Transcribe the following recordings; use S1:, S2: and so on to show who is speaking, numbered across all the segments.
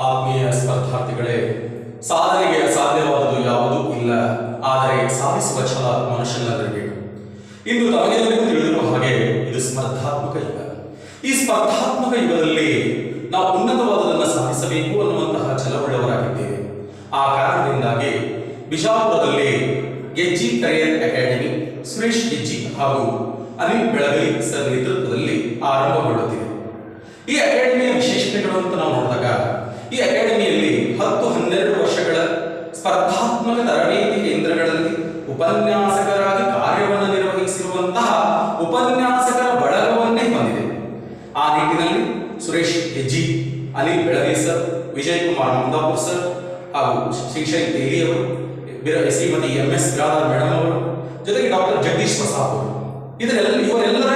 S1: ಆತ್ಮೀಯ ಸ್ಪರ್ಧಾರ್ಥಿಗಳೇ, ಸಾಧನೆಗೆ ಅಸಾಧ್ಯವಾದುದು ಯಾವುದೂ ಇಲ್ಲ, ಆದರೆ ಸಾಧಿಸುವ ಛಲ ಮನುಷ್ಯನಲ್ಲಿರಬೇಕು. ಇಂದು ತಮಗೆಲ್ಲರಿಗೂ ತಿಳಿದಿರುವ ಹಾಗೆ ಇದು ಸ್ಪರ್ಧಾತ್ಮಕ ಯುಗ. ಈ ಸ್ಪರ್ಧಾತ್ಮಕ ಯುಗದಲ್ಲಿ ನಾವು ಉನ್ನತವಾದದನ್ನು ಸಾಧಿಸಬೇಕು ಅನ್ನುವಂತಹ ಛಲವುಳ್ಳವರಾಗಿದ್ದೇವೆ. ಆ ಕಾರಣದಿಂದಾಗಿ ಬಿಜಾಪುರದಲ್ಲಿ ಗೆಜ್ಜಿ ಕರಿಯರ್ ಅಕಾಡೆಮಿ ಸುರೇಶ್ ಗೆಜ್ಜಿ ಹಾಗೂ ಅನಿಲ್ ಬೆಳಗಲಿ ಸರ್ ನೇತೃತ್ವದಲ್ಲಿ ಆರಂಭಗೊಳ್ಳುತ್ತಿದೆ. ಈ ಅಕಾಡೆಮಿಯ ವಿಶೇಷತೆಗಳು ಅಂತ ನಾವು ನೋಡಿದಾಗ, ಈ ಅಕಾಡೆಮಿಯಲ್ಲಿ 10-12 ವರ್ಷಗಳ ಸ್ಪರ್ಧಾತ್ಮಕ ತರಬೇತಿ ಕೇಂದ್ರಗಳಲ್ಲಿ ಉಪನ್ಯಾಸಕರಾಗಿ ಕಾರ್ಯವನ್ನು ನಿರ್ವಹಿಸಿರುವಂತಹ ಉಪನ್ಯಾಸಕರ ಬಳಗವನ್ನೇ ಹೊಂದಿದೆ. ಆ ನಿಟ್ಟಿನಲ್ಲಿ ಸುರೇಶ್ ಗೆಜ್ಜಿ, ಅನಿಲ್ ಬೆಳಗಲಿ ಸರ್, ವಿಜಯ್ ಕುಮಾರ್ ಮಮದಾಪುರ್ ಸರ್ ಹಾಗೂ ಶಿಕ್ಷಣಿ ತೇಲಿಯವರು, ಶ್ರೀಮತಿ MS ಬಿರಾದಾರ್ ಮೇಡಮ್ ಅವರು, ಜೊತೆಗೆ ಡಾಕ್ಟರ್ ಜಗದೀಶ್ ಪ್ರಸಾದ್ ಅವರು, ಇವರೆಲ್ಲರ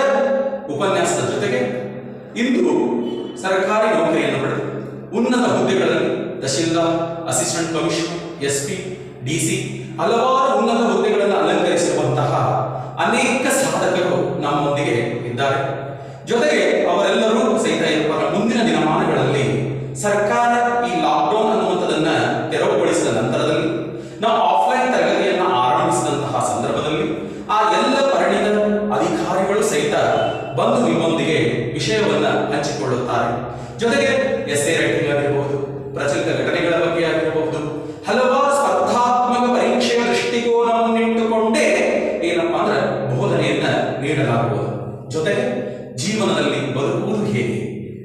S1: ಉಪನ್ಯಾಸದ ಜೊತೆಗೆ ಇಂದು ಸರ್ಕಾರಿ ನೌಕರಿಯನ್ನು ಪಡೆದು ಉನ್ನತ ಹುದ್ದೆಗಳಲ್ಲಿ tahsildar, assistant commissioner, SP, DC ಹಲವಾರು ಉನ್ನತ ಹುದ್ದೆಗಳನ್ನು ಅಲಂಕರಿಸಿರುವಂತಹ ಅನೇಕ ಸಾಧಕರು ನಮ್ಮೊಂದಿಗೆ ಇದ್ದಾರೆ. ಜೊತೆಗೆ ಅವರೆಲ್ಲರೂ ಸಹಿತ ಮುಂದಿನ ದಿನಮಾನಗಳಲ್ಲಿ ಸರ್ಕಾರ ಈ ಲಾಕ್ಡೌನ್ ಅನ್ನುವಂಥದ್ದನ್ನ ತೆರವುಗೊಳಿಸಿದ ನಂತರದಲ್ಲಿ, ನಾವು ಆಫ್ಲೈನ್ ತರಗತಿಯನ್ನು ಆರಂಭಿಸಿದಂತಹ ಸಂದರ್ಭದಲ್ಲಿ ಆ ಎಲ್ಲ ಪರಿಣಿತ ಅಧಿಕಾರಿಗಳು ಸಹಿತ ಬಂದು ನಿಮ್ಮೊಂದಿಗೆ ವಿಷಯವನ್ನ ಹಂಚಿಕೊಳ್ಳುತ್ತಾರೆ. ಜೊತೆಗೆ ಎಸ್ಸೆ ರೈಟಿಂಗ್ ಆಗಿರಬಹುದು, ಪ್ರಚಲಿತ ಘಟನೆಗಳ ಬಗ್ಗೆ ಆಗಿರಬಹುದು, ಹಲವಾರು ಸ್ಪರ್ಧಾತ್ಮಕ ಪರೀಕ್ಷೆಯ ದೃಷ್ಟಿಕೋನವನ್ನಿಟ್ಟುಕೊಂಡೇ ಏನಪ್ಪಾ ಅಂದ್ರೆ ಬೋಧನೆಯನ್ನ ನೀಡಲಾಗುವುದು. ಜೊತೆಗೆ ಜೀವನದಲ್ಲಿ ಬದುಕುವುದು ಹೇಗೆ,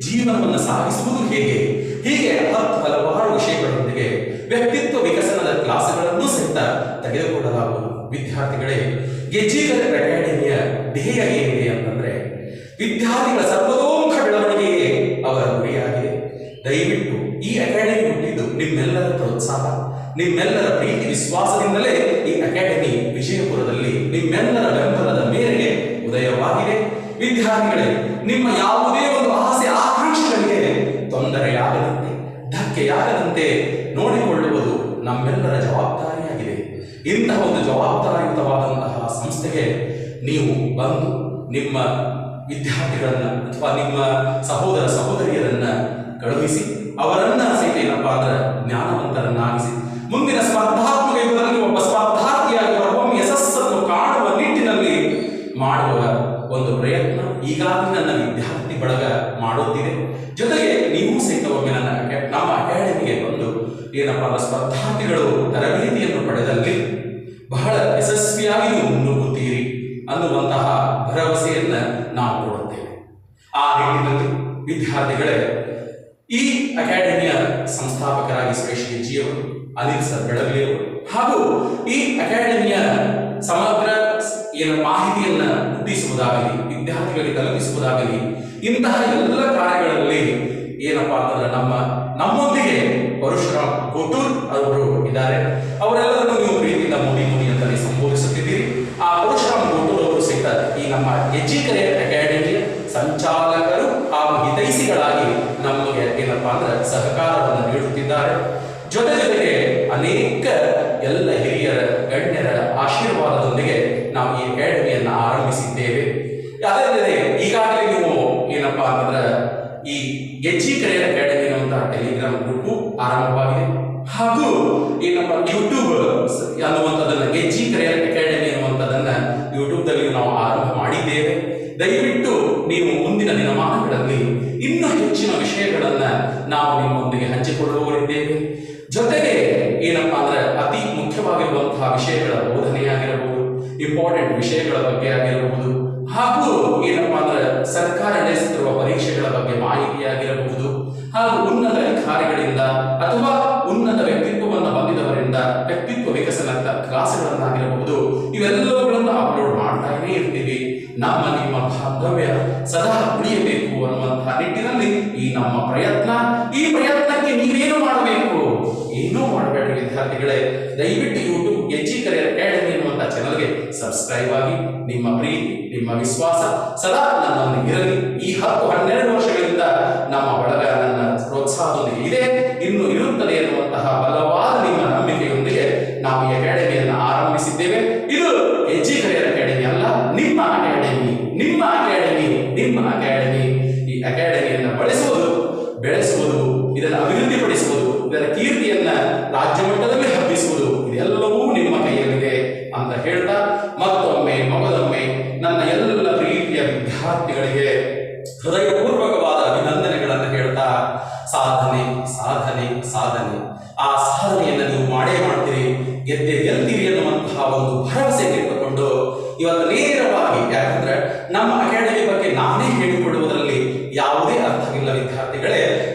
S1: ಜೀವನವನ್ನು ಸಾಗಿಸುವುದು ಹೇಗೆ, ಹೀಗೆ ಹಲವಾರು ವಿಷಯಗಳೊಂದಿಗೆ ವ್ಯಕ್ತಿತ್ವ ವಿಕಸನದ ಕ್ಲಾಸ್ಗಳನ್ನು ಸಹಿತ ತೆಗೆದುಕೊಳ್ಳಲಾಗುವುದು. ವಿದ್ಯಾರ್ಥಿಗಳೇ, ಗೆಜ್ಜಿ ಕರಿಯರ್ ಅಕಾಡೆಮಿಯ ಧ್ಯೇಯ ಏನಿದೆ ಅಂತಂದ್ರೆ ವಿದ್ಯಾರ್ಥಿಗಳ ಸರ್ವತೋಮುಖ ಬೆಳವಣಿಗೆಯೇ ಅವರ ಗುರಿಯಾಗಿದೆ. ದಯವಿಟ್ಟು ಈ ಅಕಾಡೆಮಿ ಹುಟ್ಟಿದ್ದು ನಿಮ್ಮೆಲ್ಲರ ಪ್ರೋತ್ಸಾಹ, ನಿಮ್ಮೆಲ್ಲರ ಪ್ರೀತಿ ವಿಶ್ವಾಸದಿಂದಲೇ ಈ ಅಕಾಡೆಮಿ ವಿಜಯಪುರದಲ್ಲಿ ನಿಮ್ಮೆಲ್ಲರ ಬೆಂಬಲದ ಮೇರೆಗೆ ಉದಯವಾಗಿದೆ. ವಿದ್ಯಾರ್ಥಿಗಳೇ, ನಿಮ್ಮ ಯಾವುದೇ ಒಂದು ಆಸೆ ಆಕಾಂಕ್ಷೆಗಳಿಗೆ ತೊಂದರೆಯಾಗದಂತೆ, ಧಕ್ಕೆಯಾಗದಂತೆ ನೋಡಿಕೊಳ್ಳುವುದು ನಮ್ಮೆಲ್ಲರ ಜವಾಬ್ದಾರಿಯಾಗಿದೆ. ಇಂತಹ ಒಂದು ಜವಾಬ್ದಾರಿಯುತವಾದಂತಹ ಸಂಸ್ಥೆಗೆ ನೀವು ಬಂದು ನಿಮ್ಮ ವಿದ್ಯಾರ್ಥಿಗಳನ್ನ ಅಥವಾ ನಿಮ್ಮ ಸಹೋದರ ಸಹೋದರಿಯರನ್ನ ಕಳುಹಿಸಿ ಅವರನ್ನ ಸಹಿತ ಏನಪ್ಪಾ ಅಂದ್ರೆ ಜ್ಞಾನವಂತರನ್ನಾಗಿಸಿ ಮುಂದಿನ ಸ್ಪರ್ಧಾತ್ಮಕ ಯುಗದಲ್ಲಿ ಒಬ್ಬ ಸ್ಪರ್ಧಾರ್ಥಿಯಾಗಿ ಹೊರಹೊಮ್ಮಿ ಯಶಸ್ಸನ್ನು ಕಾಣುವ ನಿಟ್ಟಿನಲ್ಲಿ ಮಾಡುವ ಒಂದು ಪ್ರಯತ್ನ ಈಗಾಗಲೇ ನನ್ನ ವಿದ್ಯಾರ್ಥಿ ಬಳಗ ಮಾಡುತ್ತಿದೆ. ಜೊತೆಗೆ ನೀವು ಸಹಿತ ಒಮ್ಮೆ ನಮ್ಮ ಅಕಾಡೆಮಿಗೆ ಬಂದು ಏನಪ್ಪಾ ಅಂದ್ರೆ ಸ್ಪರ್ಧಾರ್ಥಿಗಳು ತರಬೇತಿಯನ್ನು ಪಡೆದಲ್ಲಿ ಬಹಳ ಯಶಸ್ವಿಯಾಗಿ ನೀವು ಮುನ್ನುಗ್ಗುತ್ತೀರಿ ಅನ್ನುವಂತಹ ಭರವಸೆಯನ್ನ ನಾವು ಕೊಡುತ್ತೇವೆ. ಆ ನಿಟ್ಟಿನಲ್ಲಿ ವಿದ್ಯಾರ್ಥಿಗಳೇ, ಈ ಅಕಾಡೆಮಿಯ ಸಂಸ್ಥಾಪಕರಾಗಿ ಸುರೇಶ್ ಗೆಜ್ಜಿಯವರು, ಅನಿಲ್ ಸರ್ ಬೆಳಗಲಿಯವರು ಹಾಗೂ ಈ ಅಕಾಡೆಮಿಯ ಸಮಗ್ರ ಮಾಹಿತಿಯನ್ನ ಮುಟ್ಟಿಸುವುದಾಗಲಿ, ವಿದ್ಯಾರ್ಥಿಗಳಿಗೆ ತಲುಪಿಸುವುದಾಗಲಿ, ಇಂತಹ ಎಲ್ಲ ಕಾರ್ಯಗಳಲ್ಲಿ ಏನಪ್ಪಾ ಅಂತಂದ್ರೆ ನಮ್ಮೊಂದಿಗೆ ಪರಶುರಾಮ್ ಗೋಟೂರ್ ಅವರು ಇದ್ದಾರೆ. ಅವರೆಲ್ಲರನ್ನು ನೀವು ಪ್ರೀತಿಯಿಂದ ಮೋದಿ ಅಂತಲೇ ಸಂಬೋಧಿಸುತ್ತಿದ್ದೀರಿ. ಆ ಪರಶುರಾಮ್ ಗೋಟೂರ್ ಅವರು ಸಹಿತ ಈ ನಮ್ಮ ಗೆಜ್ಜಿ ಕರಿಯರ್ ಅಕಾಡೆಮಿಯ ಸಂಚಾಲಕರು ಹಾಗೂ ಹಿತೈಷಿಗಳಾಗಿ ನಮಗೆ ಏನಪ್ಪಾ ಅಂದ್ರೆ ಸಹಕಾರವನ್ನು ನೀಡುತ್ತಿದ್ದಾರೆ. ಜೊತೆಗೆ ಅನೇಕ ಎಲ್ಲ ಹಿರಿಯರ ಗಣ್ಯರ ಆಶೀರ್ವಾದದೊಂದಿಗೆ ನಾವು ಈ ಅಕಾಡೆಮಿಯನ್ನು ಆರಂಭಿಸಿದ್ದೇವೆ. ಅದೇ ಈಗಾಗಲೇ ನೀವು ಏನಪ್ಪಾ ಅಂತಂದ್ರೆ ಈ ಗೆಜ್ಜಿ ಕರಿಯರ್ ಅಕಾಡೆಮಿ ಅನ್ನುವಂತಹ ಟೆಲಿಗ್ರಾಮ್ ಗ್ರೂಪು ಆರಂಭವಾಗಿದೆ. ಹಾಗೂ ಏನಪ್ಪಾ ಯೂಟ್ಯೂಬ್ ಅನ್ನುವಂಥದ್ದನ್ನ ಗೆಜ್ಜಿ ಕರಿಯರ್ ಅಕಾಡೆಮಿ ಅನ್ನುವಂಥದ್ದನ್ನ ಯೂಟ್ಯೂಬ್ದಲ್ಲಿ ನಾವು ಆರಂಭ ಮಾಡಿದ್ದೇವೆ. ದಯವಿಟ್ಟು ನೀವು ಮುಂದಿನ ದಿನಮಾನಗಳಲ್ಲಿ ಇನ್ನೂ ಹೆಚ್ಚಿನ ವಿಷಯಗಳನ್ನ ನಾವು ನಿಮ್ಮೊಂದಿಗೆ ಹಂಚಿಕೊಳ್ಳುವವರಿದ್ದೇವೆ. ಜೊತೆಗೆ ಏನಪ್ಪಾ ಅಂದ್ರೆ ಅತಿ ಮುಖ್ಯವಾಗಿರುವಂತಹ ವಿಷಯಗಳ ಬೋಧನೆಯಾಗಿರಬಹುದು, ಇಂಪಾರ್ಟೆಂಟ್ ವಿಷಯಗಳ ಬಗ್ಗೆ ಆಗಿರಬಹುದು, ಹಾಗೂ ಏನಪ್ಪಾ ಅಂದ್ರೆ ಸರ್ಕಾರ ನಡೆಸುತ್ತಿರುವ ಪರೀಕ್ಷೆಗಳ ಬಗ್ಗೆ ಮಾಹಿತಿಯಾಗಿರಬಹುದು, ಹಾಗೂ ಉನ್ನತ ಅಧಿಕಾರಿಗಳಿಂದ ಅಥವಾ ಉನ್ನತ ವ್ಯಕ್ತಿತ್ವವನ್ನು ಹೊಂದಿದವರಿಂದ ವ್ಯಕ್ತಿತ್ವ ವಿಕಸನ ಕ್ಲಾಸ್ಗಳನ್ನಾಗಿರಬಹುದು, ಇವೆಲ್ಲವುಗಳನ್ನು ಅಪ್ಲೋಡ್ ಮಾಡ್ತಾನೇ ಇರ್ತೀವಿ. ನಿಮ್ಮ ಬಾಂಧವ್ಯ ಸದಾ ಉಳಿಯಬೇಕು ಅನ್ನುವಂತಹ ನಿಟ್ಟಿನಲ್ಲಿ ಈ ನಮ್ಮ ಪ್ರಯತ್ನ. ಈ ಪ್ರಯತ್ನಕ್ಕೆ ನೀವೇನು ಮಾಡಬೇಕು? ಏನೂ ಮಾಡಬೇಡಿ ವಿದ್ಯಾರ್ಥಿಗಳೇ. ದಯವಿಟ್ಟು ಯೂಟ್ಯೂಬ್ ಗೆಜ್ಜಿ ಕರಿಯರ್ ಅಕಾಡೆಮಿ ಎನ್ನುವಂತಹ ಚಾನಲ್ಗೆ ಸಬ್ಸ್ಕ್ರೈಬ್ ಆಗಿ ನಿಮ್ಮ ಪ್ರೀತಿ, ನಿಮ್ಮ ವಿಶ್ವಾಸ ಸದಾ ನನ್ನೊಂದಿಗೆ ಇರಲಿ. ಈ 10-12 ವರ್ಷಗಳಿಂದ ನಮ್ಮ ಬಳಗ ನನ್ನ ಪ್ರೋತ್ಸಾಹದೊಂದಿಗೆ ಇದೆ, ಇನ್ನು ಇರುತ್ತದೆ ಎನ್ನುವಂತಹ ಬಲವಾದ ನಿಮ್ಮ ನಂಬಿಕೆಯೊಂದಿಗೆ ನಾವು ಈ ಅಕಾಡೆಮಿಯನ್ನು ಆರಂಭಿಸಿದ್ದೇವೆ. ಇದು ಗೆಜ್ಜಿ ಕರಿಯರ್ ಅಕಾಡೆಮಿ ಅಲ್ಲ, ನಿಮ್ಮ ಅಕಾಡೆಮಿ, ನಿಮ್ಮ ಅಕಾಡೆಮಿ, ನಿಮ್ಮ ಅಕಾಡೆಮಿ. ಈ ಅಕಾಡೆಮಿಯನ್ನು ಬೆಳೆಸುವುದು ಇದನ್ನು ಅಭಿವೃದ್ಧಿಪಡಿಸುವುದು, ಇದರ ಕೀರ್ತಿಯನ್ನ ರಾಜ್ಯ ಮಟ್ಟದಲ್ಲಿ ಹಬ್ಬಿಸುವುದು ಇದೆಲ್ಲವೂ ನಿಮ್ಮ ಕೈಯಲ್ಲಿದೆ ಅಂತ ಹೇಳ್ತಾ ಮತ್ತೊಮ್ಮೆ ಮಗದೊಮ್ಮೆ ನನ್ನ ಎಲ್ಲ ಪ್ರೀತಿಯ ವಿದ್ಯಾರ್ಥಿಗಳಿಗೆ ಹೃದಯಪೂರ್ವಕವಾದ ಅಭಿನಂದನೆಗಳನ್ನು ಹೇಳ್ತಾ ಸಾಧನೆ ಸಾಧನೆ ಸಾಧನೆ, ಆ ಸಾಧನೆಯನ್ನು ನೀವು ಮಾಡೇ ಮಾಡ್ತೀರಿ, ಗೆದ್ದೆ ಗೆಲ್ತೀರಿ ಅನ್ನುವಂತಹ ಒಂದು ಭರವಸೆ ಇಟ್ಟುಕೊಂಡು ಇವತ್ತು ನೇರವಾಗಿ, ಯಾಕಂದ್ರೆ ನಮ್ಮ ಅಕಾಡೆಮಿ ಬಗ್ಗೆ ನಾನೇ ಹೇಳಿಕೊಳ್ಳುವುದರಲ್ಲಿ ಯಾವುದೇ ಅರ್ಥವಿಲ್ಲ ವಿದ್ಯಾರ್ಥಿಗಳೇ.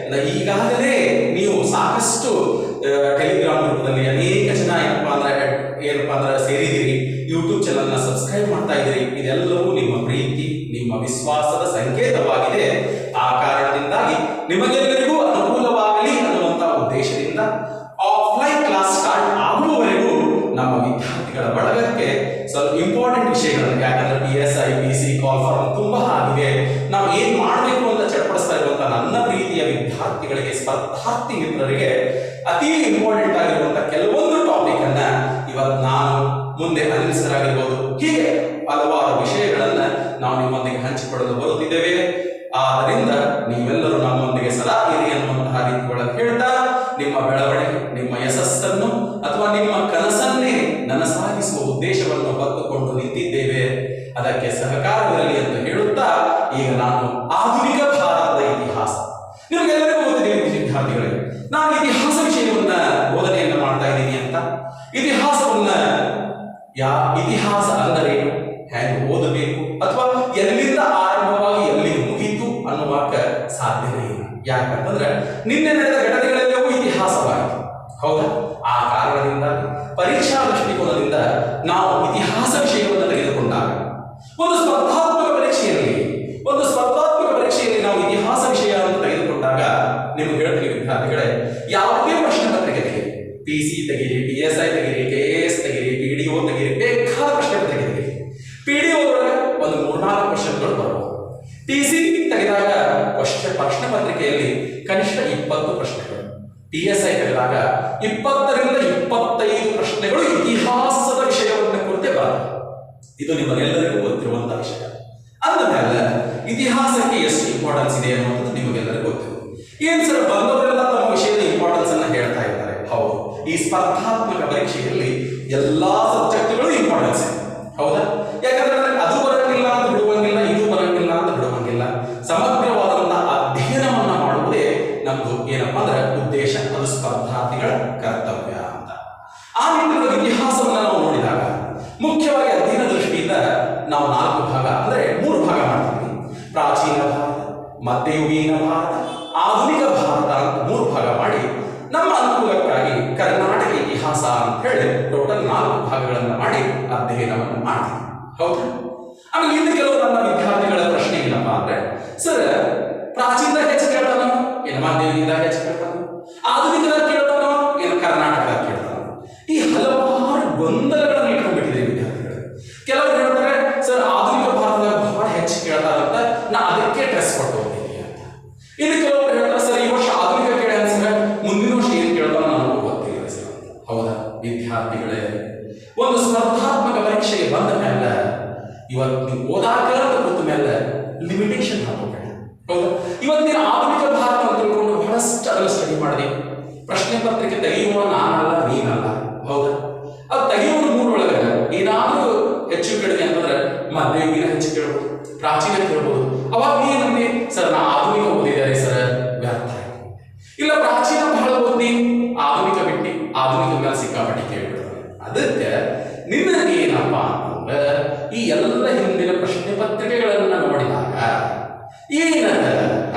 S1: ಈಗಾಗಲೇ ನೀವು ಸಾಕಷ್ಟು ಟೆಲಿಗ್ರಾಮ್ ಗ್ರೂಪ್ನಲ್ಲಿ ಅನೇಕ ಜನ ಏನಪ್ಪಾ ಅಂದ್ರೆ ಸೇರಿದಿರಿ, ಯೂಟ್ಯೂಬ್ ಚಾನಲ್ನ ಸಬ್ಸ್ಕ್ರೈಬ್ ಮಾಡ್ತಾ ಇದ್ದೀರಿ. ಇದೆಲ್ಲವೂ ನಿಮ್ಮ ಪ್ರೀತಿ, ನಿಮ್ಮ ವಿಶ್ವಾಸದ ಸಂಕೇತವಾಗಿದೆ. ಆ ಕಾರಣದಿಂದಾಗಿ ನಿಮಗೆಲ್ಲರಿಗೂ ಅನುಕೂಲವಾಗಲಿ ಅನ್ನುವಂತಹ ಉದ್ದೇಶದಿಂದ ಆಫ್ಲೈನ್ ಕ್ಲಾಸ್ ಸ್ಟಾರ್ಟ್ ಆಗುವವರೆಗೂ ನಮ್ಮ ವಿದ್ಯಾರ್ಥಿಗಳ ಬಳಗಕ್ಕೆ ಸ್ವಲ್ಪ ಇಂಪಾರ್ಟೆಂಟ್ ವಿಷಯಗಳನ್ನು, ಯಾಕಂದ್ರೆ PSI PC ಕಾಲ್ ಫಾರ್ಮ್ ತುಂಬಾ ಆಗಿದೆ, ನಾವು ಏನ್ ಮಾಡಬೇಕು ಅಂತ ಚರ್ಪಡಿಸ್ತಾ ಇರುವಂತಹ ನನ್ನ ಪ್ರೀತಿಯ ವಿದ್ಯಾರ್ಥಿಗಳಿಗೆ, ಸ್ಪರ್ಧಾರ್ಥಿ ಮಿತ್ರರಿಗೆ ಅತಿ ಇಂಪಾರ್ಟೆಂಟ್ ಆಗಿರುವಂತಹ ಕೆಲವೊಂದು ಟಾಪಿಕ್ ಅನ್ನ ಇವತ್ತು ನಾನು ಮುಂದೆ ಅನಿಲ್ಸರಾಗಿರ್ಬೋದು, ಹೀಗೆ ಹಲವಾರು ವಿಷಯಗಳನ್ನ ನಾವು ನಿಮ್ಮೊಂದಿಗೆ ಹಂಚಿಕೊಳ್ಳಲು ಬರುತ್ತಿದ್ದೇವೆ. ಆದ್ದರಿಂದ ನೀವೆಲ್ಲರೂ ನಮ್ಮೊಂದಿಗೆ ಸದಾ ಇರಿ ಅನ್ನುವಂತಹ ರೀತಿ ಒಳಗೆ ಹೇಳ್ತಾ ನಿಮ್ಮ ಬೆಳವಣಿಗೆ, ನಿಮ್ಮ ಯಶಸ್ಸನ್ನು ಅಥವಾ ನಿಮ್ಮ ಕನಸನ್ನೇ ನನಸಾಗಿಸುವ ಉದ್ದೇಶವನ್ನು ಹೊತ್ತುಕೊಂಡು ನಿಂತಿದ್ದೇವೆ. ಅದಕ್ಕೆ ಸಹಕಾರವಿರಲಿ ಅಂತ ಹೇಳುತ್ತಾ ಈಗ ನಾನು ಆಧುನಿಕ ಭಾರತದ ಇತಿಹಾಸ, ನಿಮಗೆಲ್ಲರಿಗೂ ಗೊತ್ತಿದೆ ವಿದ್ಯಾರ್ಥಿಗಳಿಗೆ, ನಾನು ಇತಿಹಾಸ ವಿಷಯವನ್ನ ಬೋಧನೆಯನ್ನು ಮಾಡ್ತಾ ಇದ್ದೀನಿ ಅಂತ. ಇತಿಹಾಸ ಅಂದರೇನು, ಹೇಗೆ ಓದಬೇಕು ಅಥವಾ ಎಲ್ಲಿಂದ ಆರಂಭವಾಗಿ ಎಲ್ಲಿಗೆ ಮುಗಿತು ಅನ್ನುವಾಗ ಸಾಧ್ಯನೇ ಇಲ್ಲ. ಯಾಕಂತಂದ್ರೆ ನಿನ್ನೆ ನಡೆದ ಘಟನೆಗಳೆಲ್ಲವೂ ಇತಿಹಾಸವಾಯಿತು, ಹೌದಾ? ಆ ಕಾರಣದಿಂದಾಗಿ ಪರೀಕ್ಷಾ ದೃಷ್ಟಿಕೋನದಿಂದ ನಾವು ಇತಿಹಾಸ ವಿಷಯವನ್ನು ತೆಗೆದುಕೊಂಡಾಗ ಒಂದು ಸ್ಪರ್ಧಾತ್ಮಕ ಪರೀಕ್ಷೆಯಲ್ಲಿ ನಾವು ಇತಿಹಾಸ ವಿಷಯ ಅಂತ ತೆಗೆದುಕೊಂಡಾಗ ನಿಮ್ಗೆ ಹೇಳ್ತೀವಿ ವಿದ್ಯಾರ್ಥಿಗಳೇ, ಯಾವುದೇ ಪ್ರಶ್ನೆ ಪತ್ರಿಕೆ ತೆಗೆಯಿರಿ, PC ತೆಗೀರಿ, PSI ತೆಗೀರಿ, KS ತೆಗೀರಿ, PDO ತೆಗೀರಿ, ಬೇಕಾದ ಪ್ರಶ್ನೆ ಪತ್ರಿಕೆ ತೆಗೀರಿ. PDO ಒಳಗೆ ಒಂದು 3-4 ಕ್ವಶನ್ಗಳು ಬರಬಹುದು. TC ತೆಗೆದಾಗ ಪ್ರಶ್ನೆ ಪತ್ರಿಕೆಯಲ್ಲಿ ಕನಿಷ್ಠ 20 ಪ್ರಶ್ನೆಗಳು, PSI ತೆಗೆದಾಗ 20ರಿಂದ 25 ಪ್ರಶ್ನೆಗಳು ಇತಿಹಾಸದ ವಿಷಯವನ್ನು ಕುರಿತೇ ಬರ್ತವೆ. ಇದು ನಿಮಗೆಲ್ಲರಿಗೂ ಗೊತ್ತಿರುವಂತಹ ವಿಷಯ. ಅಂದಮೇಲೆ ಇತಿಹಾಸಕ್ಕೆ ಎಷ್ಟು ಇಂಪಾರ್ಟೆನ್ಸ್ ಇದೆ ಅನ್ನುವಂಥದ್ದು ನಿಮಗೆಲ್ಲರಿಗೂ ಗೊತ್ತಿದೆ. ಏನ್ ಸರ್ ಬಂದವರೆಲ್ಲ ತಮ್ಮ ವಿಷಯದ ಇಂಪಾರ್ಟೆನ್ಸ್ ಅನ್ನ ಹೇಳ್ತಾ ಇದ್ದಾರೆ. ಹೌದು, ಈ ಸ್ಪರ್ಧಾತ್ಮಕ ಪರೀಕ್ಷೆಯಲ್ಲಿ ಎಲ್ಲಾ ಸಬ್ಜೆಕ್ಟ್ಗಳು ಇಂಪಾರ್ಟೆನ್ಸ್ ಇದೆ, ಹೌದಾ? ಯಾಕಂದ್ರೆ ಅದು ಬರಂಗಿಲ್ಲ ಅಂತ ಬಿಡುವಂಗಿಲ್ಲ, ಇದು ಬರಂಗಿಲ್ಲ ಅಂತ ಬಿಡುವಂಗಿಲ್ಲ. ಸಮಗ್ರವಾದಂತಹ ಅಧ್ಯಯನವನ್ನ ಮಾಡುವುದೇ ನಮ್ದು ಏನಪ್ಪಾ ಅಂದ್ರೆ ಉದ್ದೇಶ, ಅದು ಸ್ಪರ್ಧಾರ್ಥಿಗಳ ಕರ್ತವ್ಯ ಅಂತ. ಆ ನಿಟ್ಟಿನಲ್ಲಿ ಇತಿಹಾಸವನ್ನ ನಾವು ನೋಡಿದಾಗ ಮುಖ್ಯವಾಗಿ ಅಧ್ಯಯನ ದೃಷ್ಟಿಯಿಂದ ನಾವು 4 ಭಾಗ ಅಂದ್ರೆ 3 ಭಾಗ ಮಾಡ್ತೀವಿ. ಪ್ರಾಚೀನ ಭಾರತ, ಮಧ್ಯಯುಗೀನ ಭಾರತ, ಆಧುನಿಕ ಭಾರತ ಅಂತ 3 ಭಾಗ ಮಾಡಿ ನಮ್ಮ ಅನುಕೂಲಕ್ಕಾಗಿ ಕರ್ನಾಟಕ ಇತಿಹಾಸ ಅಂತ ಹೇಳಿ ಟೋಟಲ್ 4 ಭಾಗಗಳನ್ನು ಮಾಡಿ ಅಧ್ಯಯನವನ್ನು ಮಾಡ್ತೀವಿ, ಹೌದಾ? ಆಮೇಲೆ ಇನ್ನು ಕೆಲವು ನನ್ನ ವಿದ್ಯಾರ್ಥಿಗಳ ಪ್ರಶ್ನೆ ಏನಪ್ಪಾ ಅಂದ್ರೆ, ಸರ್ ಪ್ರಾಚೀನದಾಗ ಹೆಚ್ಚು ಕೇಳ್ತಾನ, ಏನು ಮಧ್ಯಯುಗದಿಂದ ಹೆಚ್ಚು ಕೇಳ್ತಾನ, ಆಧುನಿಕದಾಗ ಕೇಳ್ತಾನ, ಏನು ಕರ್ನಾಟಕದಾಗ ಕೇಳ್ತಾನ? ಈ ಹಲವಾರು ಗೊಂದಲಗಳನ್ನು ಇಟ್ಕೊಂಡ್ಬಿಟ್ಟಿದೆ ವಿದ್ಯಾರ್ಥಿಗಳು. ಕೆಲವರು ಹೇಳ್ತಾರೆ ಸರ್ ಆಧುನಿಕ ಭಾರತದಾಗ ಬಹಳ ಹೆಚ್ಚು ಕೇಳ್ತಾರಂತ, ನಾ ಅದಕ್ಕೆ ಡ್ರೆಸ್ ಕೊಟ್ಟು ಹೋಗ್ತೀನಿ ಅಂತ. ಇನ್ನು ಕೆಲವರು ಹೇಳ್ತಾರೆ ಸರ್ ಈ ವರ್ಷ ಆಧುನಿಕ ಕೇಳ ಅನ್ಸಿದ್ರೆ ಮುಂದಿನ ವರ್ಷ ಏನ್ ಕೇಳ್ತಾರ ನನಗೂ ಗೊತ್ತಿಲ್ಲ ಸರ್ ಅಂತ. ಹೌದಾ ವಿದ್ಯಾರ್ಥಿಗಳೇ, ಒಂದು ಸ್ಪರ್ಧಾತ್ಮಕ ಪರೀಕ್ಷೆಗೆ ಬಂದ ಮೇಲೆ ಇವತ್ತು ನೀವು ಓದಾಕ ಕೂತ ಮೇಲೆ ಲಿಮಿಟೇಷನ್ ಹಾಕೋಬೇಡ, ಹೌದಾ? ಇವತ್ತಿನ ಆಧುನಿಕ ಭಾರತ ಅಂತ ತಿಳ್ಕೊಂಡು ಬಹಳಷ್ಟು ಅದನ್ನು ಸ್ಟಡಿ ಮಾಡಿದೆ. ಪ್ರಶ್ನೆ ಪತ್ರಿಕೆ ತೆಗೆಯುವ ನಾನಲ್ಲ, ನೀನಲ್ಲ, ಹೌದಾ? ಅದು ತೆಗೆಯುವ 3 ಒಳಗೆ ಏನಾದ್ರೂ ಹೆಚ್ಚು ಕಡಿಮೆ ಅಂತಂದ್ರೆ ಮಧ್ಯಯುಗೀನ ಹೆಚ್ಚು ಕೇಳ್ಬೋದು, ಪ್ರಾಚೀನ ಕೇಳ್ಬೋದು. ಅವಾಗ ಏನಂದ್ರೆ ಸರ್ ನಾ ಆಧುನಿಕ ಓದಿದ್ದಾರೆ ಸರ್, ವ್ಯರ್ಥ. ಇಲ್ಲ ಪ್ರಾಚೀನ ಬಹಳ ಓದಿ ಆಧುನಿಕ ಬಿಟ್ಟು ಆಧುನಿಕ ಮೇಲೆ ಸಿಕ್ಕಾಪಟ್ಟಿ ಕೇಳ್ಬಿಡ್ತಾರೆ. ಅದಕ್ಕೆ ನಿನ್ನಗೆ ಏನಪ್ಪಾ ಅಂತಂದ್ರೆ ಈ ಎಲ್ಲ ಹಿಂದಿನ ಪ್ರಶ್ನೆ ಪತ್ರಿಕೆಗಳನ್ನ ನೋಡಿದಾಗ ಏನದ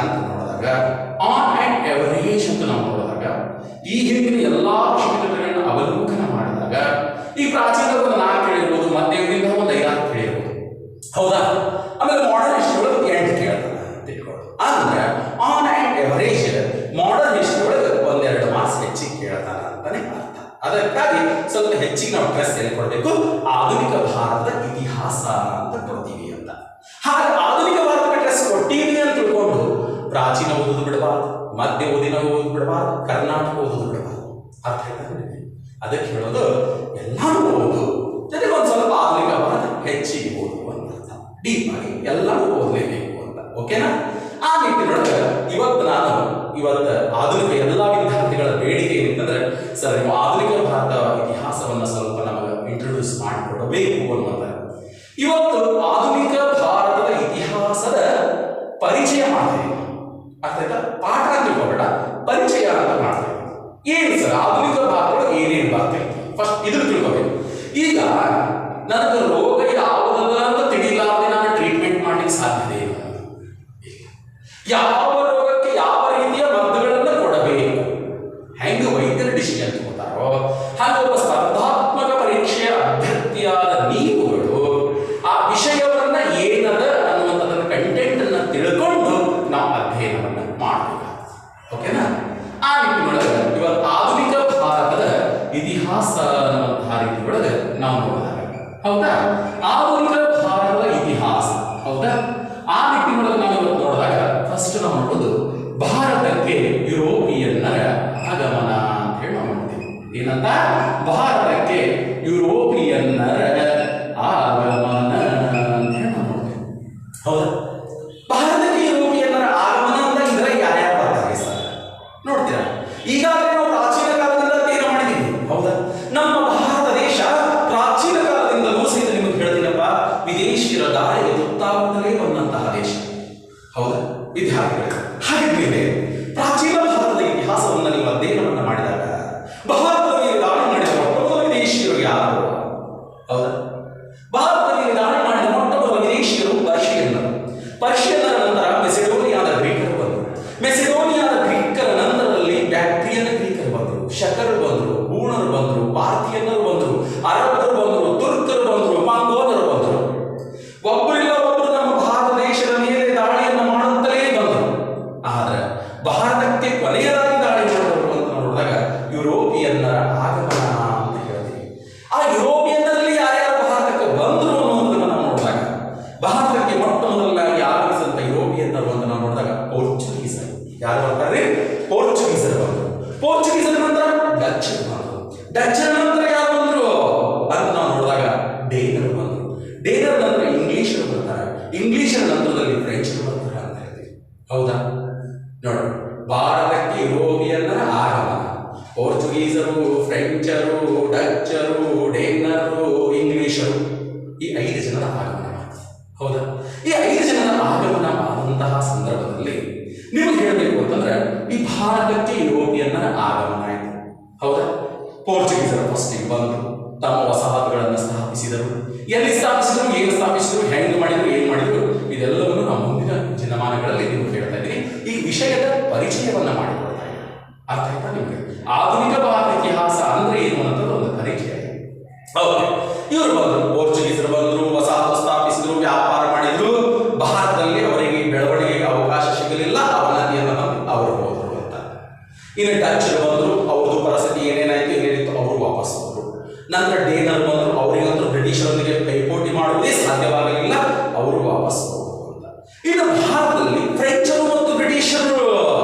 S1: ಅಂತ ನೋಡಿದಾಗ ಆನ್ ಅಂಡ್ ಎವರೇಜ್ ಅಂತ ನಾವು ನೋಡಿದಾಗ ಈ ಹಿಂದಿನ ಎಲ್ಲಾ ಪ್ರಶ್ನೆ ಪತ್ರಿಕೆಗಳನ್ನ ಅವಲೋಕನ ಮಾಡಿದಾಗ ಈ ಪ್ರಾಚೀನ ಒಂದು 4 ಕೇಳಿರ್ಬೋದು, ಮಧ್ಯಯುಗದಿಂದ ಒಂದು 5-6 ಕೇಳಿರ್ಬೋದು, ಹೌದಾ? ಆಮೇಲೆ ಮಾಡರ್ನ್ ಹಿಸ್ಟ್ರಿ ಒಳಗೆ 8 ಕೇಳ್ತಾನೆ ಅಂತ ತಿಳ್ಕೊಳ್ಳೋದು. ಅಂದ್ರೆ on and average modern history ಒಳಗೆ 1-2 ಮಾರ್ಕ್ಸ್ ಹೆಚ್ಚಿಗೆ ಕೇಳ್ತಾನ ಅಂತಾನೆ ಅರ್ಥ. ಅದಕ್ಕಾಗಿ ಸ್ವಲ್ಪ ಹೆಚ್ಚಿಗೆ ನಾವು ಸ್ಟ್ರೆಸ್ ಎಲ್ಲಿ ಕೊಡಬೇಕು, ಆಧುನಿಕ ಭಾರತದ ಇತಿಹಾಸ ಅಂತ ಕೊಡ್ತೀವಿ ಅಂತ. ಹಾಗೆ ಆಧುನಿಕ ಭಾರತಕ್ಕೆ ಸ್ಟ್ರೆಸ್ ಕೊಟ್ಟಿವಿ ಅಂತ ತಿಳ್ಕೊಂಡು ಪ್ರಾಚೀನ ಓದೋದು ಬಿಡಬಾರ್ದು, ಮಧ್ಯ ಓದಿನ ಓದೋದು ಬಿಡಬಾರ್ದು, ಕರ್ನಾಟಕ ಓದೋದು ಬಿಡಬಾರ್ದು. ಅರ್ಥ ಆಯ್ತಾ? ಅದಕ್ಕೆ ಹೇಳೋದು ಎಲ್ಲಾನು ಓದು, ಜೊತೆಗೆ ಒಂದು ಸ್ವಲ್ಪ ಆಧುನಿಕ ಭಾರತ ಹೆಚ್ಚಿಗೆ ಓದು ಅಂತ ಅರ್ಥ. ಡೀಪ್ ಆಗಿ ಎಲ್ಲರೂ ಓದಲೇಬೇಕು ಅಂತ, ಓಕೆನಾ? ಆ ನಿಟ್ಟಿನೊಳಗೆ ಇವತ್ತು ಆಧುನಿಕ ಎಲ್ಲಾ ವಿದ್ಯಾರ್ಥಿಗಳ ಬೇಡಿಕೆ ಏನಂತಂದ್ರೆ, ಸರ್ ನೀವು ಆಧುನಿಕ ಭಾರತ ಇತಿಹಾಸವನ್ನ ಸ್ವಲ್ಪ ನಮಗೆ ಇಂಟ್ರೊಡ್ಯೂಸ್ ಮಾಡಿಕೊಡಬೇಕು ಅನ್ನೋದು. ಇವತ್ತು ಆಧುನಿಕ ಭಾರತದ ಇತಿಹಾಸದ ಪರಿಚಯ ಮಾಡ್ತೀವಿ. ಅರ್ಥ ಆಯ್ತಾ? ಪಾಠ ಅಂತ ತಿಳ್ಕೊಬೇಡ, ಪರಿಚಯ ಅಂತ ಮಾಡ್ತೀವಿ. ಏನು ಸರ್ ಆಧುನಿಕ ಭಾರತಗಳು ಏನೇನು ಬರ್ತೇವೆ ಫಸ್ಟ್ ಇದನ್ನು ತಿಳ್ಕೋಬೇಕು. ಈಗ ನನಗೆ ರೋಗ ಯಾವುದಲ್ಲ ಅಂತ ತಿಳಿಲಾರದೆ ನಾನು ಟ್ರೀಟ್ಮೆಂಟ್ ಮಾಡ್ಲಿಕ್ಕೆ ಸಾಧ್ಯತೆ ಇಲ್ಲ. ಯಾವ ರೋಗಕ್ಕೆ ಯಾವ ರೀತಿಯ ಮದ್ದುಗಳನ್ನು ಕೊಡಬೇಕು, ಹೆಂಗೆ ವೈದ್ಯರ ಡಿಸಿಷನ್ ತಗೋತಾರೋ ಹಾಗೆ ಒಬ್ಬ ಸ್ಪರ್ಧಾತ್ಮಕ ಪರೀಕ್ಷೆಯ ಅಭ್ಯರ್ಥಿಯಾದ ನೀವುಗಳು ಆ ವಿಷಯವನ್ನ ಏನದ ಅನ್ನುವಂಥದ್ದನ್ನ ಕಂಟೆಂಟ್ ಅನ್ನ ತಿಳ್ಕೊಂಡು ನಾವು ಅಧ್ಯಯನವನ್ನ ಮಾಡಬೇಕಾಗ್ತದೆ. ಓಕೆನಾ? ಆ ನಿಟ್ಟಿನೊಳಗೆ ಇವತ್ತು ಆಧುನಿಕ ಭಾರತದ ಇತಿಹಾಸ ಅನ್ನುವಂತಹ ರೀತಿಯೊಳಗೆ ನಾವು ನೋಡಿದಾಗ, ಹೌದಾ, ಆಧುನಿಕ ಭಾರತದ ಇತಿಹಾಸ, ಹೌದಾ, ಆ ನಿಟ್ಟಿನೊಳಗೆ ನಾವು ಇವತ್ತು ನೋಡಿದಾಗ ಫಸ್ಟ್ ನಾವು ನೋಡೋದು ಭಾರತಕ್ಕೆ ಯುರೋಪಿಯನ್ನರ ಆಗಮನ ಅಂತ ಹೇಳಿ ನಾವು ನೋಡ್ತೀವಿ. ಏನಂತ? ಭಾರತಕ್ಕೆ ಯುರೋಪಿಯನ್ನರ ಆಗಮನ ಅಂತ ಹೇಳಿ ನಾವು ನೋಡ್ತೀವಿ. ಹೌದಾ? ಭಾರತಕ್ಕೆ ಯುರೋಪಿಯನ್ನರ ಆಗಮನ ಅಂತ ಇದ್ರೆ ಯಾರ್ಯಾರು ಬರ್ತಾರೆ ಸರ್ ನೋಡ್ತೀರಾ? ಈಗಾಗಲೇ ನಾವು ಪ್ರಾಚೀನ ಕಾಲದಿಂದ ಅಧ್ಯಯನ ಮಾಡಿದ್ದೀವಿ. ಹೌದಾ? ನಮ್ಮ ಭಾರತ ದೇಶ ಪ್ರಾಚೀನ ಕಾಲದಿಂದಲೂ ಸಹಿತ ನಿಮಗೆ ಹೇಳ್ತೀನಪ್ಪ, ವಿದೇಶಿಯರ ದಾಳಿಗೆ ತುತ್ತಾಗುತ್ತಲೇ ಬಂದಂತಹ ದೇಶ. ಹೌದಾ ವಿದ್ಯಾರ್ಥಿಗಳು? ಹಾಗಿದ್ಮೇಲೆ ಪ್ರಾಚೀನ ಭಾರತದ ಇತಿಹಾಸವನ್ನು ನೀವು ಅಧ್ಯಯನವನ್ನ ಮಾಡಿದಾಗ ಭಾರತದ ಮೇಲೆ ದಾಳಿ ಮಾಡಿದ ಮೊಟ್ಟ ಮೊದಲ ವಿದೇಶಿಯರು ಯಾರು? ಹೌದಾ? ಭಾರತದ ಮೇಲೆ ದಾಳಿ ಮಾಡಿದ ಮೊಟ್ಟ ಮೊದಲ ವಿದೇಶಿಯರು ಪರ್ಷಿಯನ್ನರು. ಪರ್ಷಿಯನ್ನರ ನಂತರ ಮೆಸಿಡೋನಿಯಾದ ಗ್ರೀಕರು ಬಂದರು. ಮೆಸಿಡೋನಿಯಾದ ಗ್ರೀಕರ ನಂತರದಲ್ಲಿ ಬ್ಯಾಕ್ಟ್ರಿಯನ್ ಗ್ರೀಕರು ಬಂದರು, ಶಕರು ಬಂದರು, ಹೂಣರು ಬಂದರು, ಪಾರ್ಥಿಯನ್ನರು ಬಂದರು, ಅರಬ್ಬರು ಬಂದರು, ತುರ್ಕರು ಬಂದರು, ಮಂಗೋಲರು ಬಂದರು. ಒಬ್ಬರಿಲ್ಲ ಒಬ್ಬರು ನಮ್ಮ ಭಾರತ ದೇಶದ ಮೇಲೆ ದಾಳಿಯನ್ನು ಮಾಡುತ್ತಲೇ ಬಂದರು. ಆದ್ರೆ ಭಾರತಕ್ಕೆ ಕೊನೆಯದಾಗಿ ದಾಳಿ ಮಾಡಿದವರು ಅಂತ ನೋಡಿದಾಗ ಯುರೋಪಿಯನ್ನರ ಆಗಮನ ಅಂತ ಹೇಳ್ತೀವಿ. ಆ ಯುರೋಪಿಯನ್ನರಲ್ಲಿ ಯಾರ್ಯಾರು ಭಾರತಕ್ಕೆ ಬಂದರು ಅನ್ನೋದನ್ನು ನಾವು ನೋಡಿದಾಗ ಭಾರತಕ್ಕೆ ಮೊಟ್ಟ ಮೊದಲಾಗಿ ಆಗಮಿಸಿದಂತ ಯುರೋಪಿಯನ್ನರು ಅಂತ ನಾವು ನೋಡಿದಾಗ ಪೋರ್ಚುಗೀಸರು. ಯಾರು ಬರ್ತಾರೆ? ಪೋರ್ಚುಗೀಸರು ಬಂದರು. ಪೋರ್ಚುಗೀಸರ ನಂತರ ಡಚ್ಚರು ಬಂದರು. ಡಚ್ಚರ ನಂತರ ಯಾರು ಬಂದರು ಅಂತ ನಾವು ನೋಡಿದಾಗ ಡೇನರು ಬಂದರು. ಡೇನರ್ ನಂತರ ಇಂಗ್ಲಿಷರು ಬರ್ತಾರೆ. ಇಂಗ್ಲಿಷರ ನಂತರದಲ್ಲಿ ಫ್ರೆಂಚರು ಬರ್ತಾರೆ ಅಂತ ಹೇಳ್ತೀವಿ. ಹೌದಾ? ನೋಡಿ, ಭಾರತಕ್ಕೆ ಯುರೋಪಿಯನ್ನರ ಆಗಮನ, ಪೋರ್ಚುಗೀಸರು, ಫ್ರೆಂಚರು, ಡಚ್ಚರು, ಡೇನರು, ಇಂಗ್ಲಿಷರು, ಈ 5 ಜನರ ಆಗಮನ. ಹೌದಾ? ಈ 5 ಜನರ ಆಗಮನ ಆದಂತಹ ಸಂದರ್ಭದಲ್ಲಿ ನಿಮಗೆ ಹೇಳಬೇಕು ಅಂತಂದ್ರೆ ಈ ಭಾರತಕ್ಕೆ ಯುರೋಪಿಯನ್ನರ ಆಗಮನ ಆಯಿತು. ಹೌದಾ? ಪೋರ್ಚುಗೀಸರು ಫಸ್ಟಿಗೆ ಬಂದು ತಮ್ಮ ವಸಾಹತುಗಳನ್ನು ಸ್ಥಾಪಿಸಿದರು. ಎಲ್ಲಿ ಸ್ಥಾಪಿಸಿದ್ರು, ಏನು ಸ್ಥಾಪಿಸಿದ್ರು, ಹೆಂಗೆ ಮಾಡಿದ್ರು, ಏನು ಮಾಡಿದ್ರು, ಇದೆಲ್ಲವನ್ನು ನಾವು ಮುಂದಿನ ದಿನಮಾನಗಳಲ್ಲಿ ನೀವು ಹೇಳ್ತಾ ಇದ್ದೀನಿ. ಈ ವಿಷಯದ ಪರಿಚಯವನ್ನ ಮಾಡಿಕೊಡ್ತಾ ಇದ್ದೀನಿ. ಅರ್ಥ ಆಯ್ತಾ ನಿಮಗೆ? ಆಧುನಿಕ ಭಾರತ ಇತಿಹಾಸ ಅಂದ್ರೆ ಏನು ಅನ್ನೋದು ಒಂದು ಪರಿಚಯ. ಹೌದು, ಇವರು ಬಂದರು, ಪೋರ್ಚುಗೀಸರು ಬಂದರು, ವಸಾಹತು ಸ್ಥಾಪಿಸಿದ್ರು, ವ್ಯಾಪಾರ ಮಾಡಿದ್ರು. ಭಾರತದಲ್ಲಿ ಅವರಿಗೆ ಬೆಳವಣಿಗೆಗೆ ಅವಕಾಶ ಸಿಗಲಿಲ್ಲ, ಅವನತಿಯನ್ನು ಅವರು ಹೋದರು ಅಂತ. ಇನ್ನು ಡಚ್ಚರು ಬಂದರು, ಅವ್ರದ್ದು ಪರಿಸ್ಥಿತಿ ಏನೇನಿತ್ತು ಅವರು ವಾಪಸ್ ಹೋದರು. ನಂತರ ಡೇನರ್ ಬಂದರು, ಅವರಿಗಂತೂ ಬ್ರಿಟಿಷರೊಂದಿಗೆ ಪೈಪೋಟಿ ಮಾಡುವುದೇ ಸಾಧ್ಯವಾಗಲಿಲ್ಲ, ಅವರು ವಾಪಸ್ ಹೋದರು ಅಂತ. ಇನ್ನು ಭಾರತದಲ್ಲಿ ಫ್ರೆಂಚರು ಮತ್ತು ಬ್ರಿಟಿಷರು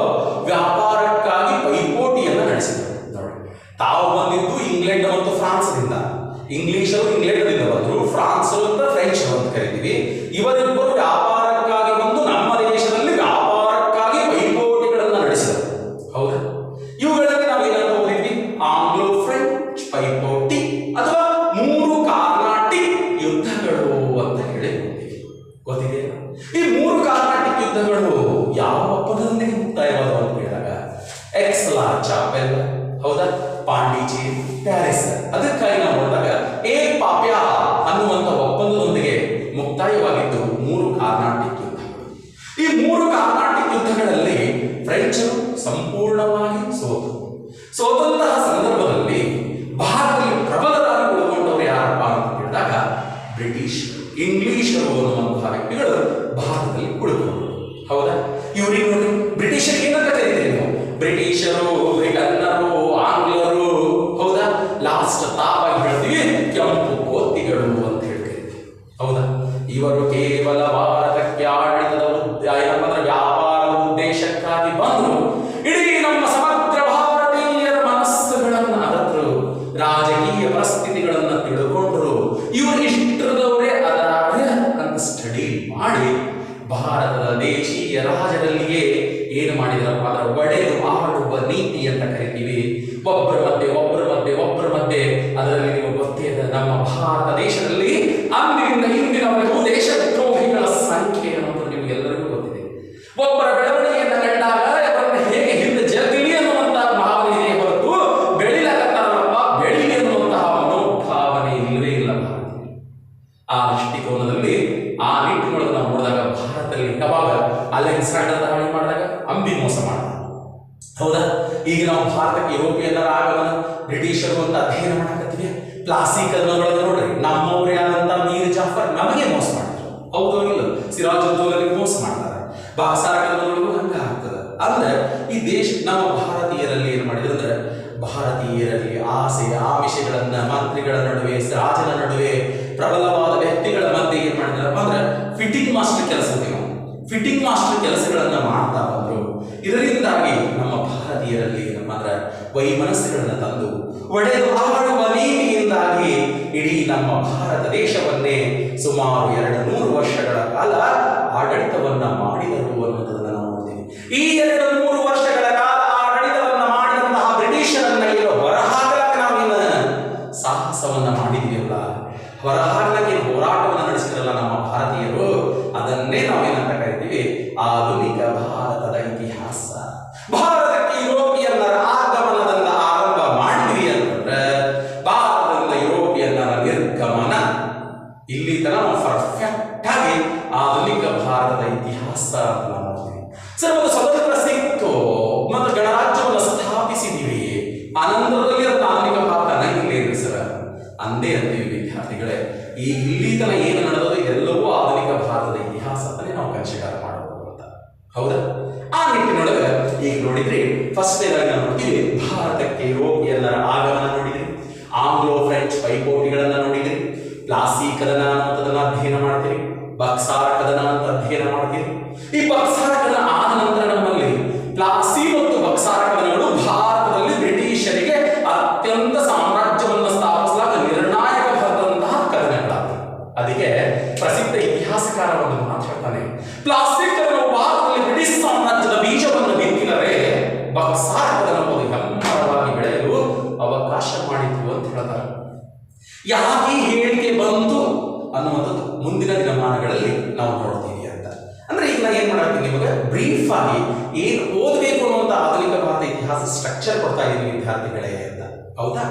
S1: ವ್ಯಾಪಾರಕ್ಕಾಗಿ ಪೈಪೋಟಿಯನ್ನು ನಡೆಸಿದರು. ನೋಡಿ, ತಾವು ಬಂದಿದ್ದು ಇಂಗ್ಲೆಂಡ್ ಮತ್ತು ಫ್ರಾನ್ಸ್ನಿಂದ. ಇಂಗ್ಲಿಷರು ಇಂಗ್ಲೆಂಡ್ನಿಂದ ಬಂದರು, ಫ್ರಾನ್ಸರು ಅಂತ ಫ್ರೆಂಚರು ಅಂತ ಕರಿತೀವಿ. ಇವರಿಬ್ಬರು ವ್ಯಾಪಾರಕ್ಕಾಗಿ ಬಂದು ನಮ್ಮ ದೇಶದಲ್ಲಿ ವ್ಯಾಪಾರಕ್ಕಾಗಿ ಪೈಪೋಟಿಗಳನ್ನು ನಡೆಸಿದರು. ಹೌದಾ? ಇವುಗಳಲ್ಲಿ ನಾವು ಏನಂತ ಓದಿದ್ವಿ? ಆಂಗ್ಲೋ ಫ್ರೆಂಚ್ ಪೈಪೋಟಿ ಅಥವಾ 3 ಕಾರ್ನಾಟಿಕ್ ಯುದ್ಧಗಳು ಅಂತ ಹೇಳಿ ಗೊತ್ತಿದೆ. ಈ 3 ಕಾರ್ನಾಟಿಕ್ ಯುದ್ಧಗಳು ಯಾವ ಒಪ್ಪಂದದೊಂದಿಗೆ ಮುಕ್ತಾಯವಾದವು ಅಂತ ಹೇಳಿದಾಗ ಎಕ್ಸ್ಲಾ ಚಾಪೆಲ್, ಹೌದಾ, ಪಾಂಡಿಚೇರಿ, ಪ್ಯಾರಿಸ್. ಅದಕ್ಕಾಗಿ ನಾವು ನೋಡಿದಾಗ ಏಕ್ ಪಾಪ್ಯ ಅನ್ನುವಂಥ ಒಪ್ಪಂದದೊಂದಿಗೆ ಮುಕ್ತಾಯವಾಗಿದ್ದು 3 ಕಾರ್ನಾಟಿಕ್ ಯುದ್ಧಗಳು. ಈ 3 ಕಾರ್ನಾಟಿಕ್ ಯುದ್ಧಗಳಲ್ಲಿ ಫ್ರೆಂಚರು ಸಂಪೂರ್ಣವಾಗಿ ಸೋತಂತಹ ಸಂದರ್ಭದಲ್ಲಿ ಭಾರತದಲ್ಲಿ ಪ್ರಬಲರಾಗಿ ಉಳಿದುಕೊಂಡವರು ಯಾರಪ್ಪ ಅಂತ ಹೇಳಿದಾಗ ಬ್ರಿಟಿಷ್, ಇಂಗ್ಲಿಷರು ಅನ್ನುವಂತಹ ವ್ಯಕ್ತಿಗಳು ಭಾರತದಲ್ಲಿ ಉಳಿದುಕೊಂಡರು. ಹೌದಾ? ಇವರಿಗೆ ನೋಡಿ, ಬ್ರಿಟಿಷರಿಗೆ ಏನಂತ ಕರೀತೀರಿ ನಾವು? ಬ್ರಿಟಿಷರು, ಬ್ರಿಟನ್ನರು, ಆಂಗ್ಲರು. ಹೌದಾ? ಲಾಸ್ಟ್ ತಾವಾಗಿ ಹೇಳ್ತೀವಿ ಕೆಂಪು ಕೋತಿಗಳು ಅಂತ ಹೇಳಿ ಕರೀತೀವಿ. ಹೌದಾ? ಇವರು ಕೇವಲ ಭಾರತಕ್ಕೆ ಆಡಳಿತದ ವ್ಯಾಪಾರದ ಉದ್ದೇಶಕ್ಕಾಗಿ ಬಂದರು. ಇಡೀ ನಮ್ಮ ಸಮಗ್ರ ಭಾರತೀಯರ ಮನಸ್ಸುಗಳನ್ನು ಅರತರು, ರಾಜಕೀಯ ಪರಿಸ್ಥಿತಿಗಳನ್ನು ತಿಳ್ಕೊಂಡ್ರು. ಇವರು ಇಷ್ಟರದವರೇ ಅದರ ಅಂತ ಸ್ಟಡಿ ಮಾಡಿ ಭಾರತದ ದೇಶೀಯ ರಾಜರಲ್ಲಿ ನೀತಿ ಅಂತ ಕರಿತೀವಿ. ಒಬ್ಬರ ಮಧ್ಯೆ ಅದರಲ್ಲಿ ನೀವು ಗೊತ್ತೇ ಇದೆ, ನಮ್ಮ ಭಾರತ ದೇಶದಲ್ಲಿ ಅಂದಿನಿಂದ ಇಂದಿನವರೆಗೂ ದೇಶದ್ರೋಹಿಗಳ ಸಂಖ್ಯೆ ಅನ್ನೋದು ನಿಮಗೆಲ್ಲರಿಗೂ ಗೊತ್ತಿದೆ. ಒಬ್ಬರ ಬೆಳವಣಿಗೆಯನ್ನು ಕಂಡಾಗ ಅವರನ್ನು ಹೇಗೆ ಹಿಂದೆ ಜಗಲಿ ಅನ್ನುವಂತಹ ಭಾವನೆ ಇದೆ ಹೊರತು ಬೆಳಿಲಕತ್ತಾರಪ್ಪ ಬೆಳಿಲಿ ಅನ್ನುವಂತಹ ಮನೋಭಾವನೆ ಇಲ್ಲವೇ ಇಲ್ಲ ಭಾರತೀಯ. ಆ ದೃಷ್ಟಿಕೋನದಲ್ಲಿ ಆ ನಿಟ್ಟಿನೊಳಗೆ ನಾವು ನೋಡಿದಾಗ ಭಾರತದಲ್ಲಿ ಯಾವಾಗ ಅಲೆಕ್ಸಾಂಡರ್ ದಾಳಿ ಮಾಡಿದಾಗ ಅಂಬಿ ಮೋಸ ಮಾಡಿದ, ಹೌದಾ? ಈಗ ನಾವು ಭಾರತಕ್ಕೆ ಯುರೋಪಿಯನ್ನರ ಆಗಮನ, ಬ್ರಿಟಿಷರು ಅಂತ ಅಧ್ಯಯನ ಮಾಡಕತ್ತೀವಿ. ಪ್ಲಾಸ್ಟಿಕಲ್ನೊಳಗೆ ನೋಡ್ರಿ ನಮ್ಮವ್ರೇ ಆದಂತ ಮೀರ್ ಜಾಫರ್ ನಮಗೆ ಮೋಸ ಮಾಡಿದ್ರು, ಹೌದೋ ಇಲ್ಲ? ಸಿರಾಜುದ್ದೌಲನಿಗೆ ಮೋಸ ಮಾಡ್ತಾರೆ. ಬಾಕ್ಸಾರ ಕಲ್ನೊಳಗೂ ಹಂಗ ಆಗ್ತದೆ. ಅಂದ್ರೆ ಈ ದೇಶ ನಮ್ಮ ಭಾರತೀಯರಲ್ಲಿ ಏನ್ ಮಾಡಿದ್ರು ಅಂದ್ರೆ, ಭಾರತೀಯರಲ್ಲಿ ಆಸೆ ಆಮಿಷಗಳನ್ನ ಮಂತ್ರಿಗಳ ನಡುವೆ, ರಾಜನ ನಡುವೆ, ಪ್ರಬಲವಾದ ವ್ಯಕ್ತಿಗಳ ಮಧ್ಯೆ ಏನ್ ಮಾಡಿದ್ರಪ್ಪ ಅಂದ್ರೆ ಫಿಟ್ಟಿಂಗ್ ಮಾಸ್ಟರ್ ಕೆಲಸ, ಫಿಟ್ಟಿಂಗ್ ಮಾಸ್ಟರ್ ಕೆಲಸಗಳನ್ನ ಮಾಡ್ತಾ ಬಂದ್ರು. ಇದರಿಂದಾಗಿ ನಮ್ಮ ಭಾರತೀಯರಲ್ಲಿ ನಮ್ಮ ವೈಮನಸ್ಸುಗಳನ್ನ ತಂದು ಒಡೆದು ಆಳುವ ನೀತಿಯಿಂದಾಗಿ ಇಡೀ ನಮ್ಮ ಭಾರತ ದೇಶವನ್ನೇ ಸುಮಾರು 200 ವರ್ಷಗಳ ಕಾಲ ಆಡಳಿತವನ್ನ ಮಾಡಿದರು ಅನ್ನೋದನ್ನ ನಾವು ನೋಡ್ತೀವಿ. ಈ 200 ವರ್ಷಗಳ ಕಾಲ ಆಡಳಿತವನ್ನ ಮಾಡಿದಂತಹ ಬ್ರಿಟಿಷರನ್ನ ಇರೋ ಹೊರಹಾಕಲಕ್ಕೆ ನಾವೇನು ಸಾಹಸವನ್ನ ಮಾಡಿದೀವಲ್ಲ, ಹೊರಹಾಕಲಕ್ಕೆ ಹೋರಾಟವನ್ನು ನಡೆಸಿದ್ರಲ್ಲ ನಮ್ಮ ಭಾರತೀಯರು, ಅದನ್ನೇ ನಾವೇನಂತ ಕರಿತೀವಿ ಆಧುನಿಕ ಭಾರತದ ಇತಿಹಾಸ. ಭಾರತಕ್ಕೆ ಯುರೋಪಿಯನ್ನರ ಆಗಮನದಿಂದ ಆರಂಭ ಮಾಡಿದ್ವಿ ಅಂತಂದ್ರೆ ಭಾರತದಿಂದ ಯುರೋಪಿಯನ್ನರ ನಿರ್ಗಮನ, ಇಲ್ಲಿ ತನ ನಾವು ಪರ್ಫೆಕ್ಟ್ ಆಗಿ ಆಧುನಿಕ ಭಾರತದ ಇತಿಹಾಸ ಅಂತ ನಾವು ನೋಡ್ತೀವಿ. ಸರ್, ಒಂದು ಸ್ವತಂತ್ರ ಸಿಕ್ತು ಮತ್ತು ಗಣರಾಜ್ಯವನ್ನು ಸ್ಥಾಪಿಸಿದೀವಿ, ಅನಂತರದಲ್ಲಿ ಆಧುನಿಕ ಭಾರತ ಅನ್ನಂಗಿಲ್ಲ ಸರ್, ಅಂದೇ ಅಂತೀವಿ ವಿದ್ಯಾರ್ಥಿಗಳೇ. ಈ ಇಲ್ಲಿ ತನ ಏನು ನಡೆದದು ಇದೆಲ್ಲವೂ ಆಧುನಿಕ ಭಾರತದ ಇತಿಹಾಸ ಅಂತಾನೆ ನಾವು ಕನ್ಸಿಡರ್ ಮಾಡಬಹುದು ಅಂತ, ಹೌದಾ? ಆ ನಿಟ್ಟಿನೊಳಗೆ ಈಗ ನೋಡಿದ್ರಿ, ಫಸ್ಟ್ ನಾವು ನೋಡ್ತೀವಿ ಭಾರತಕ್ಕೆ ಯುರೋಪಿಯನ್ನರ ಆಗಮನ ನೋಡಿದ್ರಿ, ಆಂಗ್ಲೋ ಫ್ರೆಂಚ್ ಪೈಪೋಟಿಗಳನ್ನ ನೋಡಿದ್ರಿ, ಪ್ಲಾಸಿ ಕದನ ಅನ್ನೋದನ್ನ ಅಧ್ಯಯನ ಮಾಡ್ತೀರಿ, ಬಕ್ಸಾರ ಕದನ ಅಂತ ಅಧ್ಯಯನ ಮಾಡ್ತೀರಿ. ಈ ಬಕ್ಸಾರ ಕದನ ಆದ ನಂತರ ನಮ್ಮಲ್ಲಿ ಪ್ಲಾಸಿ ಮತ್ತು ಬಕ್ಸಾರ ಕದನಗಳು ಭಾರತದಲ್ಲಿ ಬ್ರಿಟಿಷರಿಗೆ ಅತ್ಯಂತ ಸಾಮ್ರಾಜ್ಯವನ್ನು ಸ್ಥಾಪಿಸಲಾಗ ನಿರ್ಣಾಯಕವಾದಂತಹ ಕದನಗಳಾದವು. ಅದಕ್ಕೆ ಪ್ರಸಿದ್ಧ ಇತಿಹಾಸಕಾರ ಒಂದು ಮಾತು ಹೇಳ್ತಾನೆ, ಪ್ಲಾಸ್ಟಿಕ್ ಕದನವು ಭಾರತದಲ್ಲಿ ಬ್ರಿಟಿಷ್ ಸಾಮ್ರಾಜ್ಯದ ಬೀಜವನ್ನು ಬಿತ್ತಿದರೆ ಬಕ್ಸಾರ ಕದನವು ಹೆಮ್ಮರವಾಗಿ ಬೆಳೆಯಲು ಅವಕಾಶ ಮಾಡಿತು ಅಂತ ಹೇಳ್ತಾರೆ. ಯಾಕೆ ಹೇಳಿಕೆ ಬಂತು ಅನ್ನುವಂಥದ್ದು ಮುಂದಿನ ದಿನಮಾನಗಳಲ್ಲಿ ನಾವು ನೋಡ್ತೀವಿ ಅಂತ. ಅಂದ್ರೆ ಈಗ ನಾನು ಏನ್ ಮಾಡ್ತೀನಿ ನಿಮಗೆ ಬ್ರೀಫ್ ಆಗಿ ಏನು ಓದಬೇಕು ಅನ್ನುವಂಥ ಆಧುನಿಕ ಭಾರತ ಇತಿಹಾಸ ಸ್ಟ್ರಕ್ಚರ್ ಕೊಡ್ತಾ ಇದ್ದೀನಿ ವಿದ್ಯಾರ್ಥಿಗಳೇ ಅಂತ, ಹೌದಾ?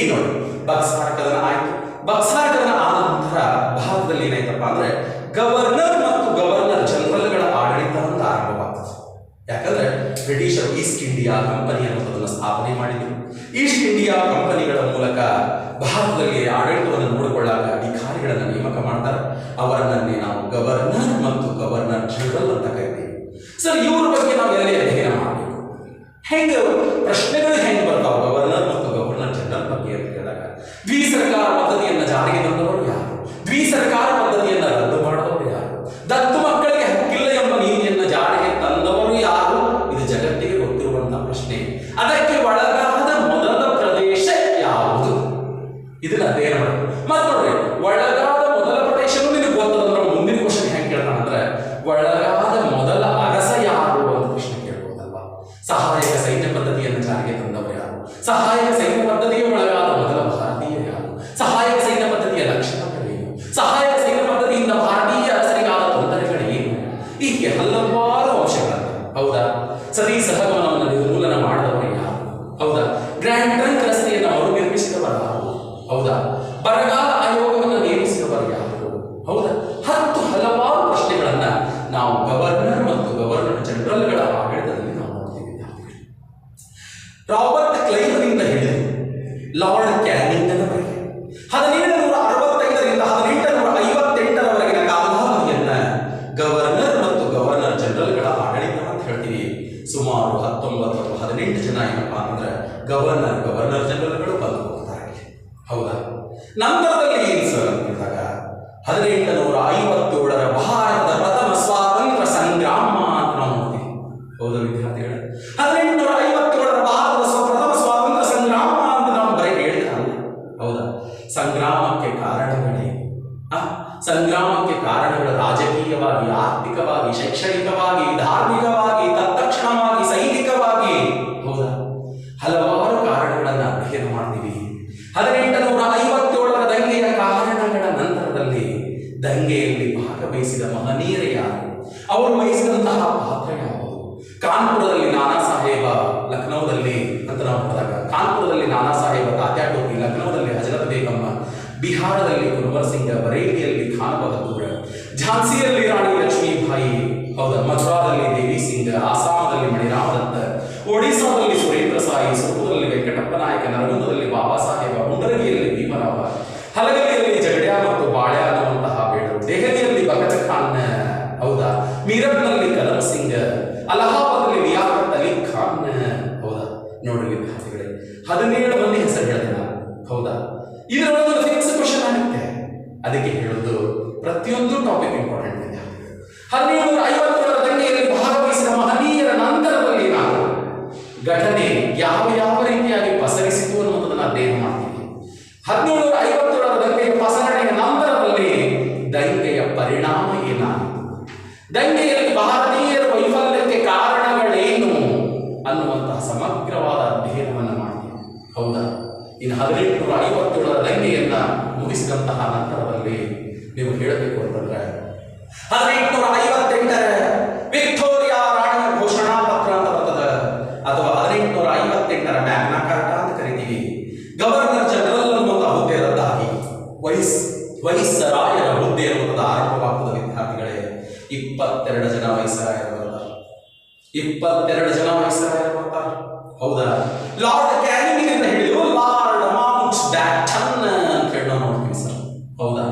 S1: ಈಗ ನೋಡಿ, ಬಕ್ಸಾರ ಕದನ ಆಯ್ತು. ಬಕ್ಸಾರ ಕದನ ಆದ ನಂತರ ಭಾರತದಲ್ಲಿ ಏನಾಯ್ತಪ್ಪ ಅಂದ್ರೆ ಗವರ್ನರ್ ಮತ್ತು ಗವರ್ನರ್ ಜನರಲ್ಗಳ ಆಡಳಿತ ಅಂತ ಆರಂಭವಾಗ್ತದೆ. ಯಾಕಂದ್ರೆ ಬ್ರಿಟಿಷರು ಈಸ್ಟ್ ಇಂಡಿಯಾ ಕಂಪನಿ ಅನ್ನೋದನ್ನು ಸ್ಥಾಪನೆ ಮಾಡಿದ್ರು. ಈಸ್ಟ್ ಇಂಡಿಯಾ ಕಂಪನಿಗಳ ಮೂಲಕ ಭಾರತದಲ್ಲಿ ಆಡಳಿತವನ್ನು ನೋಡಿಕೊಳ್ಳಾಕ ಅಧಿಕಾರಿಗಳನ್ನು ನೇಮಕ ಮಾಡ್ತಾರೆ. ಅವರನ್ನೇ ನಾವು ಗವರ್ನರ್ ಮತ್ತು ಗವರ್ನರ್ ಜನರಲ್ ಅಂತ ಕರಿತೀವಿ. ಸರ್, ಇವ್ರ ಬಗ್ಗೆ ನಾವು ಎಲ್ಲಿ ಅಧ್ಯಯನ ಮಾಡಬೇಕು, ಹೆಂಗ ಪ್ರಶ್ನೆಗಳು ಹೆಂಗ್ ಬರ್ತಾವ ಗವರ್ನರ್ ಮತ್ತು ಗವರ್ನರ್ ಜನರಲ್ ಬಗ್ಗೆ ಅಂತ ಹೇಳಿದಾಗ, ದ್ವಿಸರ್ಕಾರ ಪದ್ಧತಿಯನ್ನ ಜಾರಿಗೆ ತಂದವರು ಯಾರು, ದ್ವಿಸರ್ಕಾರ ಪದ್ಧತಿಯನ್ನ ರದ್ದು ಮಾಡಿದವರು ಯಾರು, ದತ್ತು ಮಕ್ಕಳಿಗೆ ಹಕ್ಕಿಲ್ಲ ಎಂಬ ನೀತಿಯನ್ನ ಜಾರಿಗೆ ತಂದವರು ಯಾರು, ಇದು ಜಗತ್ತಿಗೆ ಗೊತ್ತಿರುವಂತಹ ಪ್ರಶ್ನೆ. ಅದಕ್ಕೆ ಒಳಗಾದ ಮೊದಲ ಪ್ರದೇಶ ಯಾವುದು, ಇದನ್ನ ಅಧ್ಯಯನ ಮಾಡಬೇಕು. ಮತ್ತೆ ನೋಡ್ರಿ, ಒಳಗಾದ ಮೊದಲ ಪ್ರದೇಶನೂ ನಿನಗೆ ಗೊತ್ತದಂದ್ರೆ ಮುಂದಿನ ಕ್ವಶನ್ ಹೆಂಗ್ ಕೇಳ್ತಾನಂದ್ರೆ, ಒಳಗಾದ ಮೊದಲ ಅರಸ ಯಾರು ಅಂತ ಪ್ರಶ್ನೆ ಕೇಳ್ಬೋದಲ್ವಾ? ಸಹಾಯಕ ಸೈನ್ಯ ಪದ್ಧತಿಯನ್ನು ಜಾರಿಗೆ ತಂದವರು ಯಾರು, ಸಹಾಯಕ ಸೈನ್ಯ ಪದ್ಧತಿಗೆ ಒಳಗಾದ ಮೊದಲ ಭಾರತೀಯ ಯಾರು, ಸಹಾಯಕ ಸೈನ್ಯ ಪದ್ಧತಿಯ ಲಕ್ಷಣಗಳೇನು, ಸಹಾಯಕ ಸೈನ್ಯ ಪದ್ಧತಿಯಿಂದ ಭಾರತೀಯ ಅರಸರಿಗಾದ ತೊಂದರೆಗಳೇನು, ಹೀಗೆ ಹಲವಾರು ಅಂಶಗಳನ್ನು, ಹೌದಾ? ಸತಿ ಸಹಗಮನವನ್ನು ನಿರ್ಮೂಲನ ಮಾಡಿದವರು ಯಾರು, ಹೌದಾ? ಗ್ರ್ಯಾಂಡ್ ಟ್ರಂಕ್ ರಸ್ತೆಯನ್ನು ಅವರು ನಿರ್ಮಿಸಿದವರು ಯಾರು, ಹೌದಾ? ಬರಗಾಲ ಆಯೋಗವನ್ನು ನೇಮಿಸಿದವರು ಯಾರು, ಹೌದಾ? ಹಲವಾರು ಪ್ರಶ್ನೆಗಳನ್ನ ನಾವು ಗವರ್ನರ್ ಮತ್ತು ಗವರ್ನರ್ ಜನರಲ್ಗಳ ಆಡಳಿತದಲ್ಲಿ ನಾವು ನೋಡ್ತೀವಿ. ರಾಬರ್ಟ್ ಕ್ಲೈವ್ನಿಂದ ಹಿಡಿದು ಲಾರ್ಡ್ ಕ್ಯಾನಿಂಗ್ನವರೆಗೆ 1765ರಿಂದ 1858ರವರೆಗಿನ ಕಾಲಾವಧಿಯನ್ನ ಗವರ್ನರ್ ಮತ್ತು ಗವರ್ನರ್ ಜನರಲ್ಗಳ ಆಡಳಿತ ಅಂತ ಹೇಳ್ತೀವಿ. ಸುಮಾರು 19 ಅಥವಾ 18 ಜನ ಏನಪ್ಪಾ ಅಂದ್ರೆ ಗವರ್ನರ್ ಜನರಲ್ಗಳು ಬಂದು ಹೋಗ್ತಾರೆ, ಹೌದಾ? ನಂತರದಲ್ಲಿ ಏನು ಸರ್ ಅಂದಾಗ 1857ರ ಭಾರತದ ಪ್ರಥಮ ಸ್ವಾತಂತ್ರ್ಯ ಸಂಗ್ರಾಮ ಅಂತ ನಾವು ನೋಡ್ತೀವಿ, ಹೌದಾ ವಿದ್ಯಾರ್ಥಿಗಳೇ? 1857ರ ಭಾರತದ ಪ್ರಥಮ ಸ್ವಾತಂತ್ರ್ಯ ಸಂಗ್ರಾಮ ಅಂತ ನಾವು ಬರೀ ಹೇಳ್ತಾರಲ್ಲ, ಹೌದಾ? ಸಂಗ್ರಾಮಕ್ಕೆ ಕಾರಣಗಳೇ, ಸಂಗ್ರಾಮಕ್ಕೆ ಕಾರಣಗಳು ರಾಜಕೀಯವಾಗಿ, ಆರ್ಥಿಕವಾಗಿ, ಶೈಕ್ಷಣಿಕವಾಗಿ, ಧಾರ್ಮಿಕವಾಗಿ, ತತ್ಕ್ಷಣವಾಗಿ, ಸೈನಿಕವಾಗಿ, ಹೌದಾ? ನೋಡಿದಾಗ ಕಾನ್ಪುರದಲ್ಲಿ ನಾನಾ ಸಾಹೇಬ ತಾತ್ಯಾ ಟೋಪಿ, ಲಕ್ನೋದಲ್ಲಿ ಹಜರತ್ ಬೇಗಮ್ಮ, ಬಿಹಾರದಲ್ಲಿ ಕುನ್ವರ್ ಸಿಂಗ್, ಬರೇಲಿಯಲ್ಲಿ ಖಾನ್ ಬಹದ್ದೂರ್, ಝಾನ್ಸಿಯಲ್ಲಿ ರಾಣಿ ಲಕ್ಷ್ಮೀಬಾಯಿ, ಹೌದಾ, ಮಥುರಾದಲ್ಲಿ ದೇವಿ ಸಿಂಗ್, ಆಸಾಮದಲ್ಲಿ ಮಣಿರಾಮ್ ದತ್ತ, ಒಡಿಸಾದಲ್ಲಿ ಸುರೇಂದ್ರ ಸಾಯಿ, ಸುರಪುರದಲ್ಲಿ ವೆಂಕಟಪ್ಪ ನಾಯಕ, ನರಗುಂದದಲ್ಲಿ ಬಾಬಾ ಸಾಹೇಬ, ಮುಂಡರಗಿಯಲ್ಲಿ ಭೀಮರಾವ, ಹಲಗಲಿಯಲ್ಲಿ ಜಗಡ್ಯಾ ಮತ್ತು ಬಾಳ್ಯ ಅನ್ನುವಂತಹ ಬೇಡರು, ದೆಹಲಿಯಲ್ಲಿ ಭಗತ್ ಖಾನ್, ಹೌದಾ, ಮೀರತ್ನಲ್ಲಿ ಕಲಂ ಸಿಂಗ್, ಅಲಹಾಬಾದಲ್ಲಿ ಲಿಯಾಕತ್ ಅಲಿ ಖಾನ್, ಹೌದಾ. ನೋಡ್ರಿ ವಿದ್ಯಾರ್ಥಿಗಳೇ, 17 ಮಂದಿ ಹೆಸರು ಹೇಳಿದೆ ನಾನು, ಹೌದಾ. ಇದರೊಳಗೆ ಫಿಕ್ಸ್ ಕ್ವಶನ್ ಆಗುತ್ತೆ, ಅದಕ್ಕೆ ಹೇಳೋದು ಪ್ರತಿಯೊಂದು ಟಾಪಿಕ್ ಇಂಪಾರ್ಟೆಂಟ್ ಇದೆ. 1750ರ ದಂಗೆಯಲ್ಲಿ ಭಾಗವಹಿಸಿದ ಮಹನೀಯರ ನಂತರದಲ್ಲಿ ನಾವು ಘಟನೆ ಯಾವ ಯಾವ ರೀತಿಯಾಗಿ ಪಸರಿಸಿತು ಅನ್ನುವುದನ್ನು ಅಧ್ಯಯನ ಮಾಡ್ತೀವಿ. 1750ರ ದಂಗೆಯ ಪಸರಣೆಯ ನಂತರದಲ್ಲಿ ದಂಗೆಯ ಪರಿಣಾಮ ಏನಾಯಿತು, ದಂಗೆಯಲ್ಲಿ ಭಾರತೀಯರ ವೈಫಲ್ಯಕ್ಕೆ ಕಾರಣಗಳೇನು ಅನ್ನುವಂತಹ ಸಮಗ್ರವಾದ ಅಧ್ಯಯನವನ್ನು ಮಾಡ್ತೀವಿ, ಹೌದಾ. ಇನ್ನು 1857ರ ದಂಗೆಯನ್ನ ಮುಗಿಸಿದಂತಹ ನಂತರದಲ್ಲಿ ನೀವು ಹೇಳಬೇಕು ಅಂತಂದ್ರೆ 1858ರ ವಿಕ್ಟೋರಿಯಾ ರಾಣಿಯ ಘೋಷಣಾ ಪತ್ರ ಅಂತ ಬರ್ತದ, ಅಥವಾ 1858ರ ಮ್ಯಾಗ್ನಾ ಕಾರ್ಟಾ ಅಂತ ಕರಿತೀವಿ. ಗವರ್ನರ್ ಜನರಲ್ ಅನ್ನುವಂಥ ಹುದ್ದೆ ರದ್ದಾಗಿ ವೈಸ್ರಾಯರ ಹುದ್ದೆ ಅನ್ನುವಂಥದ್ದು ಆರಂಭವಾಗ್ತದೆ. ವಿದ್ಯಾರ್ಥಿಗಳೇ, 22 ಜನ ವೈಸ್ರಾಯರು ಬರ್ತಾರೆ, 22 ಜನ ವೈಸ್ರಾಯರು ಬರ್ತಾರೆ, ಹೌದಾ. ಲಾರ್ಡ್ ಕ್ಯಾನಿಂಗ್ನಿಂದ ಹಿಡಿದು ಲಾರ್ಡ್ ಮೌಂಟ್ ಬ್ಯಾಟನ್ ಅಂತ ಹೇಳಿ ನಾವು ನೋಡ್ತೀವಿ ಸರ್, ಹೌದಾ.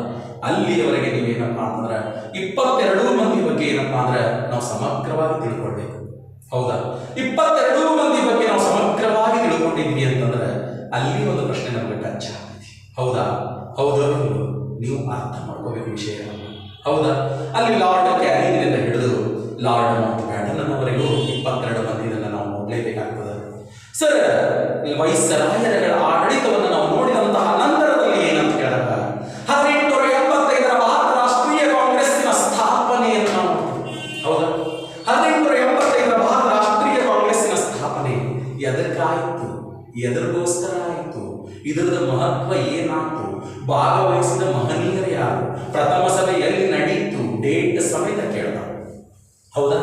S1: ಅಲ್ಲಿಯವರೆಗೆ ನೀವೇನಪ್ಪಾ ಅಂತಂದ್ರೆ 22 ಮಂದಿ ಬಗ್ಗೆ ಏನಪ್ಪಾ ಅಂದ್ರೆ ನಾವು ಸಮಗ್ರವಾಗಿ ತಿಳ್ಕೊಳ್ಬೇಕು, ಹೌದಾ. 22 ಮಂದಿ ಬಗ್ಗೆ ನಾವು ಸಮಗ್ರವಾಗಿ ತಿಳ್ಕೊಂಡಿದ್ವಿ ಅಂತಂದ್ರೆ ಅಲ್ಲಿ ಒಂದು ಪ್ರಶ್ನೆ ನಮಗೆ ಟಚ್ ಆಗ್ತದೆ, ಹೌದಾ. ಹೌದಾ, ನೀವು ಅರ್ಥ ಮಾಡ್ಕೋಬೇಕು ವಿಷಯವನ್ನು, ಹೌದಾ. ಅಲ್ಲಿ ಲಾರ್ಡ್ ಕ್ಯಾನಿಂಗ್ನಿಂದ ಹಿಡಿದು ಲಾರ್ಡ್ ಮೌಂಟ್ ಬ್ಯಾಟನ್ ಅನ್ನೋವರೆಗೂ 22 ಮಂದಿಯನ್ನು ನಾವು ನೋಡಲೇಬೇಕಾಗ್ತದೆ ಸರ್. ವೈಸ್ರಾಯರಗಳ ಆಡಳಿತವನ್ನು ನಾವು ನೋಡಿದಂತಹ ನಂತರದಲ್ಲಿ ಏನಂತ ಹೇಳಿದಾಗ 1885ರ ಭಾರತ ರಾಷ್ಟ್ರೀಯ ಕಾಂಗ್ರೆಸ್ಸಿನ ಸ್ಥಾಪನೆಯನ್ನು ನಾವು, ಹೌದಾ. 1885ರ ಭಾರತ ರಾಷ್ಟ್ರೀಯ ಕಾಂಗ್ರೆಸ್ಸಿನ ಸ್ಥಾಪನೆ ಎದಕ್ಕಾಯಿತು, ಎದರಿಗೋಸ್ಕರ ಆಯಿತು, ಇದರದ ಮಹತ್ವ ಏನಾಯ್ತು, ಭಾಗವಹಿಸಿದ ಮಹನೀಯರು ಯಾರು, ಪ್ರಥಮ ಸಭೆ ಎಲ್ಲಿ ನಡೆಯಿತು, ಡೇಟ್ ಸಮೇತ ಕೇಳ್ತಾರೆ, ಹೌದಾ.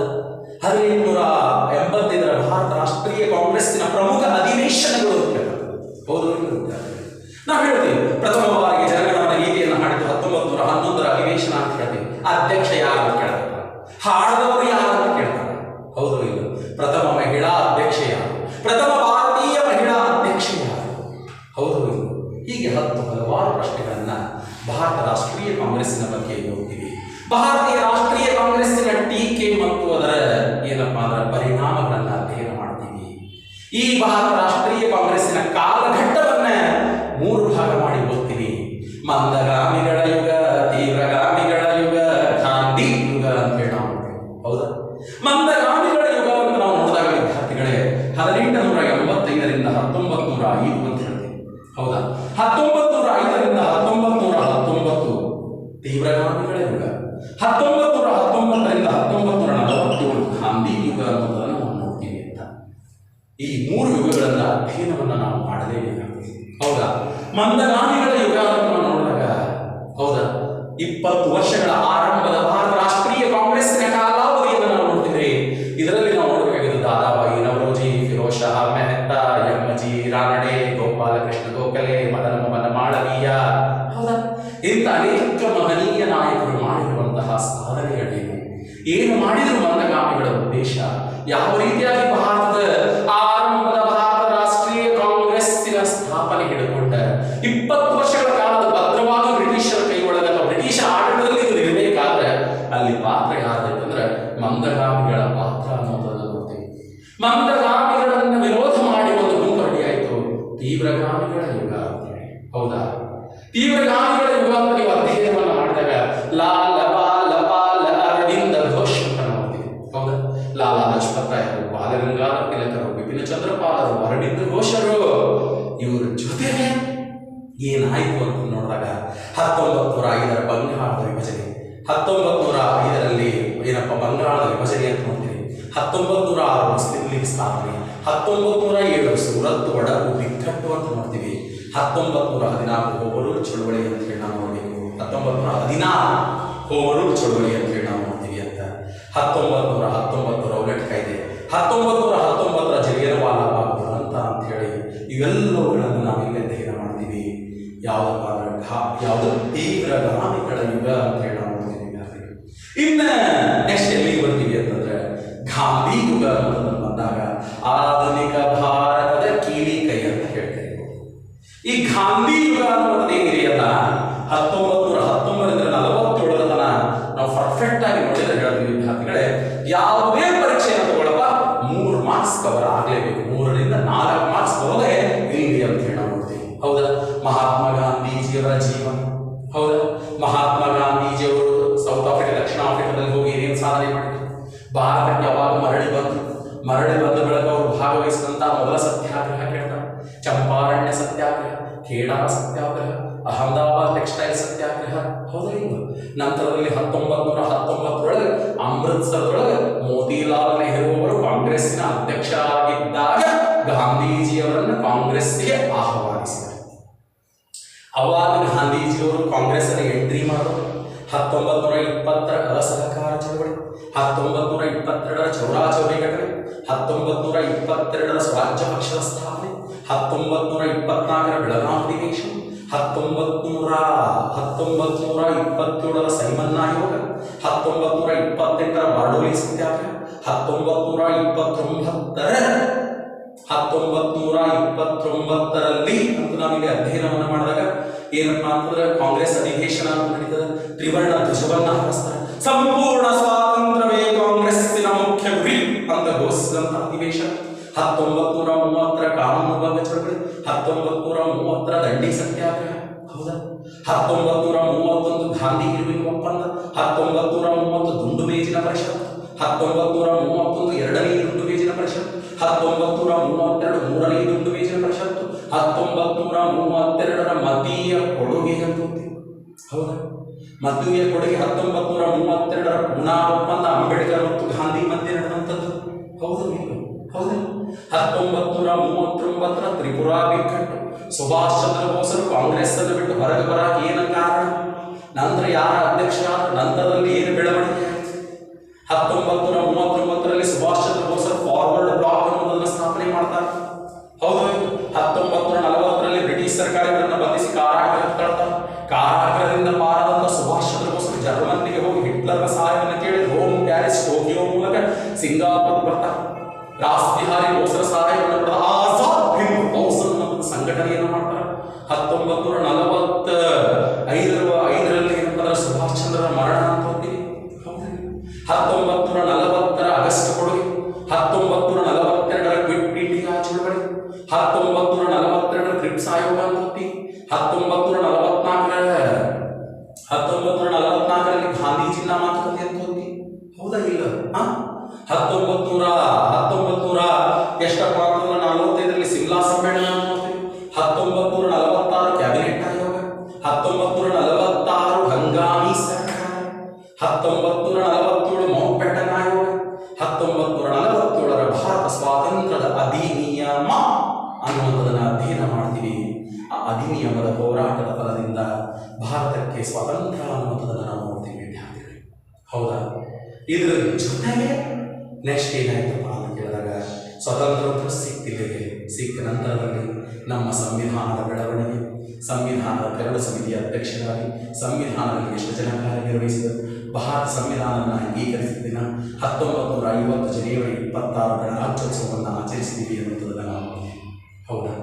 S1: 1885ರ ಭಾರತ ರಾಷ್ಟ್ರೀಯ ಕಾಂಗ್ರೆಸ್ಸಿನ ಪ್ರಮುಖ ಅಧಿವೇಶನಗಳು ಹೌದು. ನಾವು ಹೇಳ್ತೀವಿ ಪ್ರಥಮ ಬಾರಿಗೆ ಜನಗಣಮನ ಗೀತೆಯನ್ನು ಹಾಡಿದ್ದು 1911ರ ಅಧಿವೇಶನ ಅಂತ ಹೇಳ್ತೀವಿ. ಅಧ್ಯಕ್ಷ ಯಾರು ಅಂತ ಕೇಳ್ತಾರೆ, ಹಾಡದವರು ಯಾರು ಅಂತ ಕೇಳ್ತಾರೆ, ಹೌದು ಇಲ್ಲ. ಪ್ರಥಮ ಮಹಿಳಾ ಅಧ್ಯಕ್ಷ ಯಾರು, ಪ್ರಥಮ ಭಾರತೀಯ ಮಹಿಳಾ ಅಧ್ಯಕ್ಷ ಯಾರು, ಹೌದು ಇಲ್ಲ. ಹೀಗೆ ಹಲವಾರು ಪ್ರಶ್ನೆಗಳನ್ನ ಭಾರತ ರಾಷ್ಟ್ರೀಯ ಕಾಂಗ್ರೆಸ್ಸಿನ ಬಗ್ಗೆ ನೋಡ್ತೀವಿ. ಭಾರತೀಯ ರಾಷ್ಟ್ರೀಯ ಕಾಂಗ್ರೆಸ್ಸಿನ ಟೀಕೆ ಮತ್ತು ಅದರ ಏನಪ್ಪಾ ಅಂದ್ರೆ ಪರಿಣಾಮಗಳನ್ನ ಅಧ್ಯಯನ ಮಾಡ್ತೀವಿ. ಈ ಭಾರತ ರಾಷ್ಟ್ರೀಯ ಕಾಂಗ್ರೆಸ್ಸಿನ ಕಾಲಘಟ್ಟವನ್ನ 3 ಭಾಗ ಮಾಡಿ ಓದ್ತೀವಿ. ಮಂದಗಾಮಿಗಳ ಯುಗ, ತೀವ್ರಗಾಮಿಗಳ ಯುಗ, ಗಾಂಧಿ ಯುಗ ಅಂತ ಹೇಳಿ ನಾವು ನೋಡ್ತೀವಿ, ಹೌದಾ. ಮಂದಗಾಮಿಗಳ ಯುಗ ಅಂತ ನಾವು ನೋಡಿದಾಗ ವಿದ್ಯಾರ್ಥಿಗಳೇ 1885ರಿಂದ 1905 ಅಂತ ಹೇಳ್ತೀವಿ, ಹೌದಾ. 1905ರಿಂದ 1919 ತೀವ್ರಗಾಮಿಗಳ ಯುಗ, 1919ರಿಂದ 1947 ಗಾಂಧಿ ಯುಗ ಅನ್ನೋದನ್ನು ನಾವು ನೋಡ್ತೀವಿ ಅಂತ. ಈ 3 ಯುಗಗಳನ್ನ ಅಧ್ಯಯನವನ್ನ ನಾವು ಮಾಡಲೇಬೇಕಾಗ್ತದೆ, ಹೌದಾ. ಮಂದಗಾಮಿಗಳ ಯುಗ ಅಂತ ನಾವು ನೋಡಿದಾಗ, ಹೌದಾ, 20 ವರ್ಷಗಳ ಆರಂಭದ ಭಾರತ ರಾಷ್ಟ್ರೀಯ ಕಾಂಗ್ರೆಸ್ಸಿನ ಕಾಲಾವಧಿಯನ್ನು ನಾವು ನೋಡ್ತಿದ್ರಿ. ಇದರಲ್ಲಿ ನಾವು ನೋಡಬೇಕಾಗಿದ್ದು ದಾದಾಬಾಯಿ, ನವರೋಜಿ, ಫಿರೋಜ್ ಶಾ ಮೆಹ್ತಾ, ಎಂ.ಜಿ. ರಾನಡೆ, ಗೋಪಾಲಕೃಷ್ಣ ಗೋಖಲೆ, ಮದನ ಮೋಹನ ಮಾಳವೀಯ, ಹೌದಾ. ಇಂಥ ಅನೇಕ ಮಹನೀಯ ನಾಯಕರು ಮಾಡಿರುವಂತಹ ಸಾಧನೆಗಳೇನು, ಏನು ಮಾಡಿದ್ರು ಮಂದಗಾಮಿಗಳ ಉದ್ದೇಶ, ಯಾವ ರೀತಿಯಾಗಿ ಭಾರತದ ಆರಂಭದ ಭಾರತ ರಾಷ್ಟ್ರೀಯ ಕಾಂಗ್ರೆಸ್ಸಿನ ಸ್ಥಾಪನೆ ಹಿಡಿದುಕೊಂಡ 20 ವರ್ಷಗಳ ಕಾಲದ ಭದ್ರವಾಗಿ ಬ್ರಿಟಿಷರ ಕೈಯೊಳಗ ಅಥವಾ ಬ್ರಿಟಿಷ್ ಆಡಳಿತದಲ್ಲಿ ಇದು ಇರಬೇಕಾದ್ರೆ ಅಲ್ಲಿ ಪಾತ್ರ ಯಾರ್ದಂದ್ರೆ ಮಂದಗಾಮಿಗಳ ಪಾತ್ರ ಅನ್ನೋದನ್ನ ನೋಡ್ತೀವಿ. ಮಂದಗಾಮಿಗಳನ್ನ ವಿರೋಧ ಮಾಡಿ ಒಂದು ಗುಂಪು ರೆಡಿಯಾಯಿತು, ತೀವ್ರಗಾಮಿಗಳ ಯುಗ ಅಂತೇಳಿ, ಹೌದಾ. ತೀವ್ರಗಾಮಿಗಳ ಯುಗ ಅಂತ ನೀವು ಅಧ್ಯಯನವನ್ನು ಮಾಡಿದಾಗ ಲಾಲ ಬಾಲ ಬಾಲ ಅರವಿಂದ ಘೋಷ್ ಅಂತ ನೋಡ್ತೀವಿ, ಹೌದಾ. ಲಾಲಾ ಲಜಪತ್ ರಾಯರು, ಬಾಲಗಂಗಾಧರ ತಿಲಕರು, ಬಿಪಿನ ಚಂದ್ರಪಾಲರು, ಅರವಿಂದ ಘೋಷರು, ಇವರ ಜೊತೆಗೆ ಏನಾಯಿತು ಅಂತ ನೋಡಿದಾಗ 1905ರ ಬಂಗಾಳದ ವಿಭಜನೆ, 1905ರಲ್ಲಿ ಏನಪ್ಪ ಬಂಗಾಳದ ವಿಭಜನೆ ಅಂತ ನೋಡ್ತೀವಿ. 1906 ಮುಸ್ಲಿಂ ಲೀಗ್ ಸ್ಥಾಪನೆ, 1907 ಸೂರತ್ ಒಡಗು ಬಿಕ್ಕಟ್ಟು ಅಂತ ನೋಡ್ತೀವಿ. 1914 ಹೋಮರೂರು ಚಳುವಳಿ ಅಂತ ಹೇಳಿ ನಾವು ನೋಡಬೇಕು. 1916 ಹೋಮರೂರು ಚಳುವಳಿ ಅಂತ ಹೇಳಿ ನಾವು ನೋಡ್ತೀವಿ ಅಂತ. 1919 ರೌಲಟ್ ಕಾಯ್ದೆ, 1919ರ ಜಲಿಯನವಾಲಾ ಬಾಗ್ ದುರಂತ ಅಂತ ಹೇಳಿ ಇವೆಲ್ಲವುಗಳನ್ನು ನಾವಿಲ್ಲಿ ಅಧ್ಯಯನ ಮಾಡ್ತೀವಿ. ಯಾವುದಪ್ಪ ಅಂದ್ರೆ ಯಾವುದು ತೀವ್ರಗಾಮಿಗಳ ಯುಗ ಅಂತ ಹೇಳಿ ನಾವು ನೋಡ್ತೀವಿ. ಇನ್ನ ನೆಕ್ಸ್ಟ್ ಎಲ್ಲಿಗೆ ಬರ್ತೀವಿ ಅಂತಂದ್ರೆ ಗಾಂಧಿ ಯುಗ ಅನ್ನೋದನ್ನು ಬಂದಾಗ ಆಧುನಿಕ ಭಾರತದ ಕೀಲಿ ಕೈ ಅಂತ ಹೇಳ್ತಾರೆ. ಈ ಗಾಂಧಿ ಯುಗ ಅನ್ನೋದು ಏನಿದೆಯಲ್ಲ 1919 ತನ ನಾವು ಪರ್ಫೆಕ್ಟ್ ಆಗಿ ನೋಡಿದ್ರೆ ಹೇಳ್ತೀವಿ ವಿದ್ಯಾರ್ಥಿಗಳೇ, ಯಾವುದೇ ಪರೀಕ್ಷೆಯನ್ನು ತಗೊಳ್ಳಪ್ಪ 3 ಮಾರ್ಕ್ಸ್ ಕವರ್ ಆಗಲೇಬೇಕು, 3 ರಿಂದ 4 ಮಾರ್ಕ್ಸ್ ಬರೋದೇ ಇಲ್ಲಿ ಅಂತ ಹೇಳಿ ನಾವು ನೋಡ್ತೀವಿ. ಹೌದಾ? ಮಹಾತ್ಮ ಗಾಂಧೀಜಿಯವರ ಜೀವನ, ಹೌದಾ? ಮಹಾತ್ಮ ಗಾಂಧೀಜಿಯವರು ಸೌತ್ ಆಫ್ರಿಕಾ, ದಕ್ಷಿಣ ಆಫ್ರಿಕಾದಲ್ಲಿ ಹೋಗಿ ಏನೇನು ಸಾಧನೆ ಮಾಡಿದ್ರು, ಭಾರತಕ್ಕೆ ಯಾವಾಗ ಮರಳಿ ಬಂದ ಬಳಿಕ ಅವರು ಭಾಗವಹಿಸಿದಂತ ಮೊದಲ ಸತ್ಯಾಗ್ರಹ ಕೇಳ್ತಾರೆ, ಚಂಪಾರಣ್ಯ ಸತ್ಯಾಗ್ರಹ, ಖೇಡಾ ಸತ್ಯಾಗ್ರಹ, ಅಹಮದಾಬಾದ್ ಟೆಕ್ಸ್ಟೈಲ್ ಸತ್ಯಾಗ್ರಹ, ಹೌದಾ? ನಂತರದಲ್ಲಿ 1919 ಅಮೃತ್ಸರದೊಳಗೆ ಮೋತಿಲಾಲ್ ನೆಹರು ಅವರು ಕಾಂಗ್ರೆಸ್ಸಿನ ಅಧ್ಯಕ್ಷರಾಗಿದ್ದಾಗ ಗಾಂಧೀಜಿಯವರನ್ನು ಕಾಂಗ್ರೆಸ್ಗೆ ಆಹ್ವಾನಿಸಿದರು. ಅವಾಗ ಗಾಂಧೀಜಿಯವರು ಕಾಂಗ್ರೆಸ್ ಅನ್ನು ಎಂಟ್ರಿ ಮಾಡಿದರು. 1920 ಅಸಹಕಾರ ಚಳವಳಿ, 1922 ಚೌರಾಚೌರಿ ಘಟನೆ, 1922 ಸ್ವರಾಜ್ಯ ಪಕ್ಷದ ಸ್ಥಾಪನೆ, 1924 ಬೆಳಗಾವಿ ಅಧಿವೇಶನ, 1927 ಸೈಮನ್ ಆಯೋಗ, 1928 ಬಾರ್ಡೋಲಿ ಸತ್ಯಾಗ್ರಹ, 1929ರಲ್ಲಿ ಅಂತ ನಾವಿಲ್ಲಿ ಅಧ್ಯಯನವನ್ನು ಮಾಡಿದಾಗ ಏನಪ್ಪಾ ಅಂತಂದ್ರೆ ಕಾಂಗ್ರೆಸ್ ಅಧಿವೇಶನ ಅಂತ ನಡೀತದೆ. ತ್ರಿವರ್ಣ ಧ್ವಜವನ್ನ ಹಾರಿಸ್ತಾರೆ. ಸಂಪೂರ್ಣ ಸ್ವಾತಂತ್ರ್ಯವೇ ಕಾಂಗ್ರೆಸ್ಸಿನ ಮುಖ್ಯ ಗುರಿ ಅಂತ ಘೋಷಿಸಿದಂತ ಅಧಿವೇಶನ. 1930 ಕಾನೂನು ಭಂಗ ಚಳವಳಿ, 1930 ದಂಡಿ ಸತ್ಯಾಗ್ರಹ, ಹೌದಾ? 1931 ಗಾಂಧಿ ಇರುವಿನ ಒಪ್ಪಂದ, 1930 ದುಂಡು ಮೇಜಿನ ಪರಿಷತ್, 1931 ಎರಡನೇ ದುಂಡು ಮೇಜಿನ ಪರಿಷತ್, 1932 ಮೂರನೇ ದುಂಡು ಮೇಜಿನ ಪರಿಷತ್ತು, 1932 ಮತೀಯ ಕೊಡುಗೆ ಅಂತ ಹೋಗ್ತೀವಿ, ಹೌದಾ? ಮತೀಯ ಕೊಡುಗೆ 1932 ಪೂನಾ ಒಪ್ಪಂದ, ಅಂಬೇಡ್ಕರ್ ಮತ್ತು ಗಾಂಧಿ ಮಧ್ಯೆ ನಡೆದಂಥದ್ದು, ಹೌದು ಹೌದು. 1939 ತ್ರಿಪುರಾ ಬಿಕ್ಕಟ್ಟು, ಸುಭಾಷ್ ಚಂದ್ರ ಬೋಸರು ಕಾಂಗ್ರೆಸ್ ಅನ್ನು ಬಿಟ್ಟು ಹೊರಗೆ ಬರಕ್ಕೆ ಏನು ಕಾರಣ, ನಂತರ ಯಾರ ಅಧ್ಯಕ್ಷ, ನಂತರದಲ್ಲಿ ಏನು ಬೆಳವಣಿಗೆ ಆಯಿತು. 1939ರಲ್ಲಿ ಸುಭಾಷ್ ಚಂದ್ರ ಬೋಸರು ಫಾರ್ವರ್ಡ್ ಬ್ಲಾಕ್ ಅನ್ನೋದನ್ನು ಸ್ಥಾಪನೆ ಮಾಡ್ತಾರೆ, ಹೌದು. 1940ರಲ್ಲಿ ಬ್ರಿಟಿಷ್ ಸರ್ಕಾರ ಇವರನ್ನು ಬಂಧಿಸಿ ಕಾರಾಗೃಹಕ್ಕೆ ತಳ್ತಾರೆ. ಕಾರಾಗೃಹದಿಂದ ಪಾರಾದಂತ ಸುಭಾಷ್ ಚಂದ್ರ ಬೋಸರು ಜರ್ಮನಿಗೆ ಹೋಗಿ ಹಿಟ್ಲರ್ನ ಸಹಾಯವನ್ನು ಕೇಳಿ ರೋಮ್, ಪ್ಯಾರಿಸ್, ಟೋಕಿಯೋ ಮೂಲಕ ಸಿಂಗಾಪುರ್ ಬರ್ತಾರೆ. ರಾಸ್ ಬಿಹಾರಿ ಬೋಸರ ಸಹಾಯವನ್ನು ಪಡೆದ ಆಜಾದ್ ಹಿಂದ್ ಫೌಜ್ ಅನ್ನೋ ಸಂಘಟನೆಯನ್ನು ಮಾಡ್ತಾರೆ. 1945ರಲ್ಲಿ ಏನಂದ್ರೆ ಸುಭಾಷ್ ಚಂದ್ರರ ಮರಣ ಅಂತ ಹೋಗ್ತೀವಿ, 1940 ಆಗಸ್ಟ್ ಕೊಡುಗೆ, 1942 ಕ್ವಿಟ್ ಇಂಡಿಯಾ ಚಳವಳಿ, 1942 ಕ್ರಿಪ್ಸ್ ಆಯೋಗ ಅಂತ ಹೋಗ್ತೀವಿ, 1944ರಲ್ಲಿ ಗಾಂಧೀಜಿನ ಮಾತುಕತೆ ಅಂತ ಹೋಗ್ತೀವಿ, ಹೌದಾ ಇಲ್ಲ? 1900 ಎಷ್ಟಪ್ಪ ಅಂತಂದ್ರೆ 45ರಲ್ಲಿ ಸಿಮ್ಲಾ ಸಮ್ಮೇಳನ ಅಂತ ಹೋಗ್ತೀವಿ, 1946 ಕ್ಯಾಬಿನೆಟ್ ಆಯೋಗ, 1946 ಹಂಗಾಮಿ ಸರ್ಕಾರ, 1947 ಮೌಂಟ್ ಬ್ಯಾಟನ್ ಆಯೋಗ, 1947 ಭಾರತ ಸ್ವಾತಂತ್ರ್ಯದ ಅಧಿನಿಯಮ ಅನ್ನುವಂಥದ್ದನ್ನು ಅಧ್ಯಯನ ಮಾಡ್ತೀವಿ. ಆ ಅಧಿನಿಯಮದ ಹೋರಾಟದ ಫಲದಿಂದ ಭಾರತಕ್ಕೆ ಸ್ವಾತಂತ್ರ್ಯ ಅನ್ನುವಂಥದ್ದನ್ನು ನಾವು ನೋಡ್ತೀವಿ ವಿದ್ಯಾರ್ಥಿಗಳು, ಹೌದಾ? ಇದರ ಜೊತೆಗೆ ನೆಕ್ಸ್ಟ್ ಏನಾಯ್ತಪ್ಪ ಅಂತ ಕೇಳಿದಾಗ ಸ್ವತಂತ್ರ ಸಿಕ್ಕ ನಂತರದಲ್ಲಿ ನಮ್ಮ ಸಂವಿಧಾನದ ಬೆಳವಣಿಗೆ, ಸಂವಿಧಾನದ ಕರಡು ಸಮಿತಿಯ ಅಧ್ಯಕ್ಷರಾಗಿ ಸಂವಿಧಾನದಲ್ಲಿ ಎಷ್ಟು ಜನ ಕಾರ್ಯನಿರ್ವಹಿಸಿದರು, ಭಾರತ ಸಂವಿಧಾನವನ್ನು ಅಂಗೀಕರಿಸಿದ ದಿನ 1950 ಜನವರಿ 26 ಗಣರಾಜ್ಯೋತ್ಸವವನ್ನು ಆಚರಿಸಿದ್ದೀವಿ ಅನ್ನುವಂಥದ್ದನ್ನು ನಾವು ನೋಡ್ತೀವಿ, ಹೌದಾ?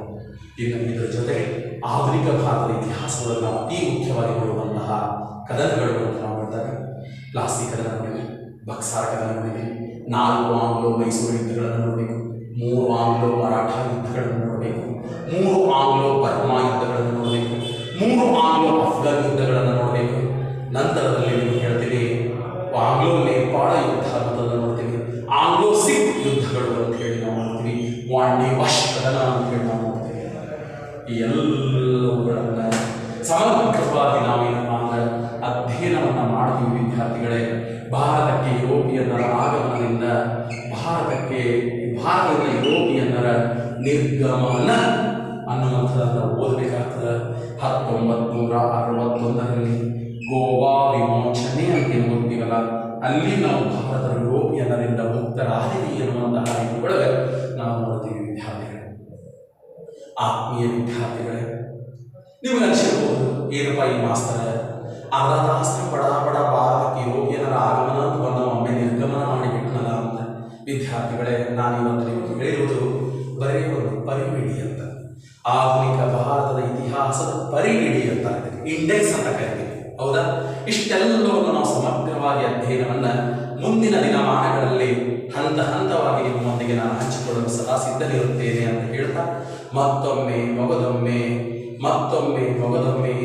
S1: ಇನ್ನು ಇದರ ಜೊತೆ ಆಧುನಿಕ ಭಾರತದ ಇತಿಹಾಸವನ್ನು ನಾವು ಅತಿ ಮುಖ್ಯವಾಗಿ ನೋಡುವಂತಹ ಕದನಗಳು ಅಂತ ನಾವು ನೋಡಿದಾಗ ಪ್ಲಾಸಿ ಕದನ ನೋಡಿದ್ವಿ, ಬಕ್ಸಾರ್ ಕದನ ನೋಡಿದ್ವಿ, 4 ಆಂಗ್ಲೋ ಮೈಸೂರು ಯುದ್ಧಗಳನ್ನು ನೋಡಬೇಕು, 3 ಆಂಗ್ಲೋ ಮರಾಠ ಯುದ್ಧಗಳನ್ನು ನೋಡಬೇಕು, 3 ಆಂಗ್ಲೋ ಬರ್ಮಾ ಯುದ್ಧಗಳನ್ನು ನೋಡಬೇಕು, 3 ಆಂಗ್ಲೋ ಅಫ್ಘಾನ್ ಯುದ್ಧಗಳನ್ನು ನೋಡಬೇಕು. ನಂತರದಲ್ಲಿ ನೀವು ಹೇಳ್ತೀವಿ ಆಂಗ್ಲೋ ನೇಪಾಳ ಯುದ್ಧ ಅನ್ನೋದನ್ನು ನೋಡ್ತೀವಿ, ಆಂಗ್ಲೋ ಸಿಖ್ ಯುದ್ಧಗಳು ಅಂತ ಹೇಳಿ ನಾವು ನೋಡ್ತೀವಿ, ವಾಂಡಿ ವಶ್ ಕದನ ಅಂತ ಹೇಳಿ ನಾವು ನೋಡ್ತೀವಿ. ಈ ಎಲ್ಲವುಗಳನ್ನು ಸಮಗ್ರವಾಗಿ ನಾವೇನಪ್ಪ ಅಂದ್ರೆ ಅಧ್ಯಯನವನ್ನು ಮಾಡ್ತೀವಿ ವಿದ್ಯಾರ್ಥಿಗಳೇ. ಭಾರತಕ್ಕೆ ಯುರೋಪಿಯನ್ನರ ಆಗಮನದಿಂದ ಭಾರತದಿಂದ ಯುರೋಪಿಯನ್ನರ ನಿರ್ಗಮನ ಅನ್ನುವಂಥದ್ದನ್ನು ಓದಬೇಕಾಗ್ತದೆ. 1961ರಲ್ಲಿ ಗೋವಾ ವಿಮೋಚನೆ ಅಂತ ಏನು ಓದ್ತೀವಲ್ಲ, ಅಲ್ಲಿ ನಾವು ಭಾರತದ ಯುರೋಪಿಯನ್ನರಿಂದ ಮುಕ್ತರಾದಿವಿ ಎನ್ನುವಂತಹ ರೀತಿ ಒಳಗೆ ನಾವು ನೋಡ್ತೀವಿ ವಿದ್ಯಾರ್ಥಿಗಳು. ಆತ್ಮೀಯ ವಿದ್ಯಾರ್ಥಿಗಳೇ, ನಿಮಗೆ ಅನಿಸಿರ್ಬೋದು, ಏನಪ್ಪ ಈ ಮಾಸ್ತರ ಅರ್ಧ ತಾಸು ಬಡ ಬಡ ಭಾರತಕ್ಕೆ ಯೋಗ್ಯನರ ಆಗಮನ ಅಥವಾ ಒಮ್ಮೆ ನಿರ್ಗಮನ ಮಾಡಿಬಿಟ್ಟನಲ್ಲ ಅಂತ. ವಿದ್ಯಾರ್ಥಿಗಳೇ, ನಾನು ಇವತ್ತು ನಿಮಗೆ ಹೇಳಿರುವುದು ಬರೀ ಒಂದು ಪರಿಮಿಡಿ ಅಂತ. ಆಧುನಿಕ ಭಾರತದ ಇತಿಹಾಸದ ಪರಿಮಿಡಿ ಅಂತ, ಇಂಡೆಕ್ಸ್ ಅಂತ ಕರಿತೀವಿ, ಹೌದಾ? ಇಷ್ಟೆಲ್ಲವನ್ನು ನಾವು ಸಮಗ್ರವಾಗಿ ಅಧ್ಯಯನವನ್ನ ಮುಂದಿನ ದಿನಮಾನಗಳಲ್ಲಿ ಹಂತ ಹಂತವಾಗಿ ನಿಮ್ಮೊಂದಿಗೆ ನಾನು ಹಂಚಿಕೊಳ್ಳಲು ಸದಾ ಸಿದ್ಧನಿರುತ್ತೇನೆ ಅಂತ ಹೇಳ್ತಾ, ಮತ್ತೊಮ್ಮೆ ಮೊಗದೊಮ್ಮೆ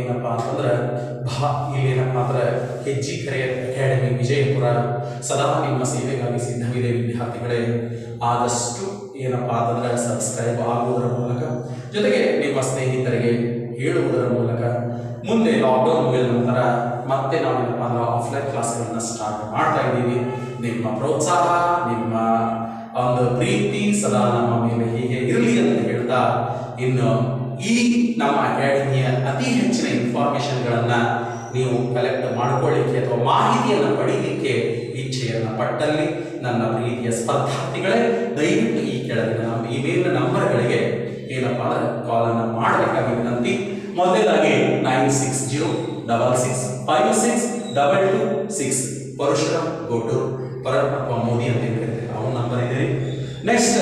S1: ಏನಪ್ಪ ಅಂತಂದ್ರೆ ಇಲ್ಲೇನಪ್ಪ ಅಂದ್ರೆ ಹೆಜ್ಜಿ ಕರೆಯರ್ ಅಕಾಡೆಮಿ ವಿಜಯಪುರ ಸದಾ ನಿಮ್ಮ ಸೇವೆಗಾಗಿ ಸಿದ್ಧವಿದೆ. ವಿದ್ಯಾರ್ಥಿಗಳೇ, ಆದಷ್ಟು ಏನಪ್ಪ ಅಂತಂದ್ರೆ ಸಬ್ಸ್ಕ್ರೈಬ್ ಆಗುವುದರ ಮೂಲಕ, ಜೊತೆಗೆ ನಿಮ್ಮ ಸ್ನೇಹಿತರಿಗೆ ಹೇಳುವುದರ ಮೂಲಕ, ಮುಂದೆ ಲಾಕ್ಡೌನ್ ಮುಗಿದ ನಂತರ ಮತ್ತೆ ನಾವೇನಪ್ಪ ಅಂದ್ರೆ ಆಫ್ಲೈನ್ ಕ್ಲಾಸ್ಗಳನ್ನ ಸ್ಟಾರ್ಟ್ ಮಾಡ್ತಾ ಇದ್ದೀವಿ. ನಿಮ್ಮ ಪ್ರೋತ್ಸಾಹ, ನಿಮ್ಮ ಒಂದು ಪ್ರೀತಿ ಸದಾ ನಮ್ಮ ಮೇಲೆ ಹೀಗೆ ಇರಲಿ ಅಂತ ಹೇಳ್ತಾ, ಇನ್ನು ಈ ನಮ್ಮ ಅಕಾಡೆಮಿಯ ಅತಿ ಹೆಚ್ಚಿನ ಇನ್ಫಾರ್ಮೇಶನ್ಗಳನ್ನ ನೀವು ಕಲೆಕ್ಟ್ ಮಾಡ್ಕೊಳ್ಳಿಕ್ಕೆ ಅಥವಾ ಮಾಹಿತಿಯನ್ನು ಪಡೀಲಿಕ್ಕೆ ಇಚ್ಛೆಯನ್ನು ಪಟ್ಟಲ್ಲಿ ನನ್ನ ಪ್ರೀತಿಯ ಸ್ಪರ್ಧಾರ್ಥಿಗಳೇ, ದಯವಿಟ್ಟು ಈ ಕೆಳಗಿನ ಇಮೇಲ್ ನಂಬರ್ಗಳಿಗೆ ಏನಪ್ಪ ಅಂದ್ರೆ ಕಾಲನ್ನು ಮಾಡಬೇಕಾಗಿ ವಿನಂತಿ. ಮೊದಲೇದಾಗಿ 9606656226 ಪರಶುರಾಮ್ ಗೋಟೂರ್ ಅಥವಾ ಮೋದಿ ಅಂತ ಹೇಳಿದ್ರೆ ಅವನ ನಂಬರ್ ಇದೆ. ನೆಕ್ಸ್ಟ್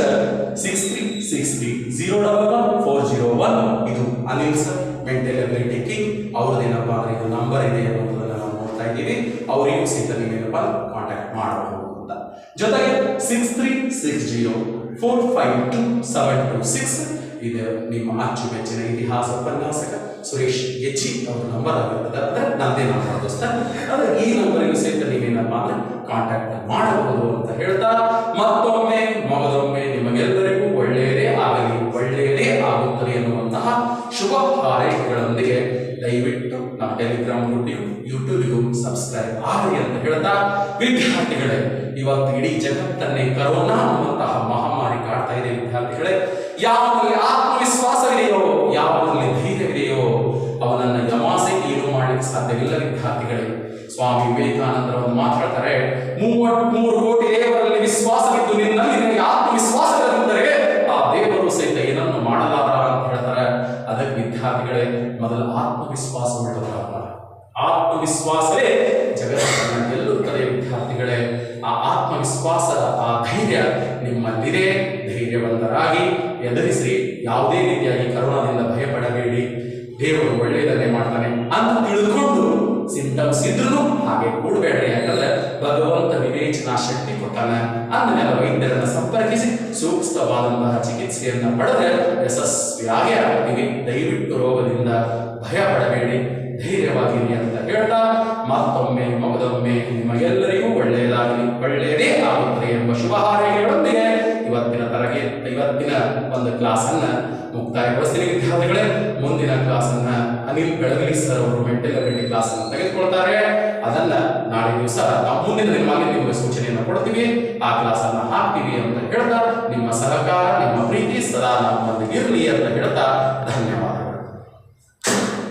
S1: 6363011401 ಇದು Anil sir mental ability king ಅವ್ರದ್ದೇನಪ್ಪ ಅಂದ್ರೆ ಇದು ನಂಬರ್ ಇದೆ ಅನ್ನೋದನ್ನ ನಾವು ನೋಡ್ತಾ ಇದ್ದೀವಿ. ಅವರಿಗೂ ಸಹಿತ ನೀವೇನಪ್ಪ ಕಾಂಟ್ಯಾಕ್ಟ್ ಮಾಡಬಹುದು ಅಂತ. ಜೊತೆಗೆ 6360452726 ಇದು ನಿಮ್ಮ ಅಚ್ಚುಮೆಚ್ಚಿನ ಇತಿಹಾಸ ಉಪನ್ಯಾಸಕ ಸುರೇಶ್ ಗೆಚ್ಚಿ ಅವರ ನಂಬರ್ ಆಗಿರ್ತದೆ. ಅಂದ್ರೆ ನಂದೇ ನಂಬರ್ ದೋಸ್ತ, ಅಂದ್ರೆ ಈ ನಂಬರಿಗೂ ಸಹಿತ ನೀವೇನಪ್ಪ ಅಂದ್ರೆ ಕಾಂಟ್ಯಾಕ್ಟ್ ಮಾಡಬಹುದು ಅಂತ ಹೇಳ್ತಾ, ಮತ್ತೊಮ್ಮೆ ನಿಮಗೆಲ್ಲರಿಗೂ ಒಳ್ಳೆಯದೇ ಆಗುತ್ತದೆ ಎನ್ನುವಂತಹ ಶುಭ ಹಾರೈಕೆಗಳೊಂದಿಗೆ ದಯವಿಟ್ಟು ನಮ್ಮ ಟೆಲಿಗ್ರಾಮ್ ಗ್ರೂಪಿಗೂ ಯೂಟ್ಯೂಬ್ಗೂ ಸಬ್ಸ್ಕ್ರೈಬ್ ಆಗಲಿ ಅಂತ ಹೇಳ್ತಾ, ವಿದ್ಯಾರ್ಥಿಗಳೇ, ಇವತ್ತು ಇಡೀ ಜಗತ್ತನ್ನೇ ಕರೋನಾ ಅನ್ನುವಂತಹ ಮಹಾಮಾರಿ ಕಾಡ್ತಾ ಇದೆ. ವಿದ್ಯಾರ್ಥಿಗಳೇ, ಯಾವನಲ್ಲಿ ಆತ್ಮವಿಶ್ವಾಸವಿದೆಯೋ, ಯಾವನಲ್ಲಿ ಧೈರ್ಯವಿದೆಯೋ ಅವನನ್ನ ಯಮಾಸೆಗೆ ಏನು ಮಾಡಲಿಕ್ಕೆ ಸಾಧ್ಯವಿಲ್ಲ. ವಿದ್ಯಾರ್ಥಿಗಳೇ, ಸ್ವಾಮಿ ವಿವೇಕಾನಂದರು ಒಂದು ಮಾತಾಡ್ತಾರೆ, 33 ಕೋಟಿ ದೇವರಲ್ಲಿ ವಿಶ್ವಾಸವಿದ್ದು ನಿನ್ನಲ್ಲಿ ನಿನಗೆ ಆತ್ಮವಿಶ್ವಾಸವಿದ್ದರೆ ಆ ದೇವರು ಸಹಿತ ಏನನ್ನು ಮಾಡಲಾರ ಅಂತ ಹೇಳ್ತಾರೆ. ಅದಕ್ಕೆ ವಿದ್ಯಾರ್ಥಿಗಳೇ, ಮೊದಲು ಆತ್ಮವಿಶ್ವಾಸ ಆತ್ಮವಿಶ್ವಾಸವೇ ಜಗತ್ತನ್ನು ಗೆಲ್ಲುತ್ತದೆ. ವಿದ್ಯಾರ್ಥಿಗಳೇ, ಆ ಆತ್ಮವಿಶ್ವಾಸ, ಆ ಧೈರ್ಯ ನಿಮ್ಮಲ್ಲಿದೆ. ಧೈರ್ಯವಂತರಾಗಿ ಎದುರಿಸಿ, ಯಾವುದೇ ರೀತಿಯಾಗಿ ಕರೋನಾದಿಂದ ಭಯಪಡಬೇಡಿ. ದೇವರು ಒಳ್ಳೆಯದನ್ನೇ ಮಾಡ್ತಾನೆ ಅಂತ ತಿಳಿದುಕೊಂಡು ಸಿಂಟಮ್ಸ್ ಇದ್ರೂ ಹಾಗೆ ಕೂಡಬೇಡ್ರಿ. ಯಾಕಂದ್ರೆ ಭಗವಂತ ವಿವೇಚನಾ ಶಕ್ತಿ ಕೊಟ್ಟಾನೆ. ಅಂದಮೇಲೆ ವೈದ್ಯರನ್ನು ಸಂಪರ್ಕಿಸಿ ಸೂಕ್ತವಾದಂತಹ ಚಿಕಿತ್ಸೆಯನ್ನು ಪಡೆದ್ರೆ ಯಶಸ್ವಿಯಾಗಿ ಆಗ್ತೀವಿ. ದಯವಿಟ್ಟು ರೋಗದಿಂದ ಭಯ ಪಡಬೇಡಿ, ಧೈರ್ಯವಾಗಿರಿ ಅಂತ ಹೇಳ್ತಾ, ಮತ್ತೊಮ್ಮೆ ನಿಮಗೆಲ್ಲರಿಗೂ ಒಳ್ಳೆಯದೇ ಆಗುತ್ತದೆ ಎಂಬ ಶುಭ ಹಾರೈಕೆಗಳೊಂದಿಗೆ ಇವತ್ತಿನ ಒಂದು ಕ್ಲಾಸ್ ಅನ್ನ ಮುಕ್ತಾಯಗೊಳಿಸ್ತೀನಿ. ವಿದ್ಯಾರ್ಥಿಗಳೇ, ಮುಂದಿನ ಕ್ಲಾಸ್ ಅನ್ನ ಅನಿಲ್ ಬೆಳಗಲಿ ಸರ್ ಅವರು ಮೆಂಟಲ್ ಎಬಿಲಿಟಿ ಕ್ಲಾಸ್ ಅನ್ನು ತೆಗೆದುಕೊಳ್ತಾರೆ. ಅದನ್ನ ನಾಳೆ ದಿವಸ ನಾವು ಮುಂದಿನ ದಿನವಾಗಿ ನಿಮಗೆ ಸೂಚನೆಯನ್ನು ಕೊಡ್ತೀವಿ, ಆ ಕ್ಲಾಸ್ ಅನ್ನ ಹಾಕ್ತೀವಿ ಅಂತ ಹೇಳ್ತಾ, ನಿಮ್ಮ ಸಹಕಾರ, ನಿಮ್ಮ ಪ್ರೀತಿ ಸದಾ ನಮ್ಮೊಂದಿಗೆ ಇರಲಿ ಅಂತ ಹೇಳ್ತಾ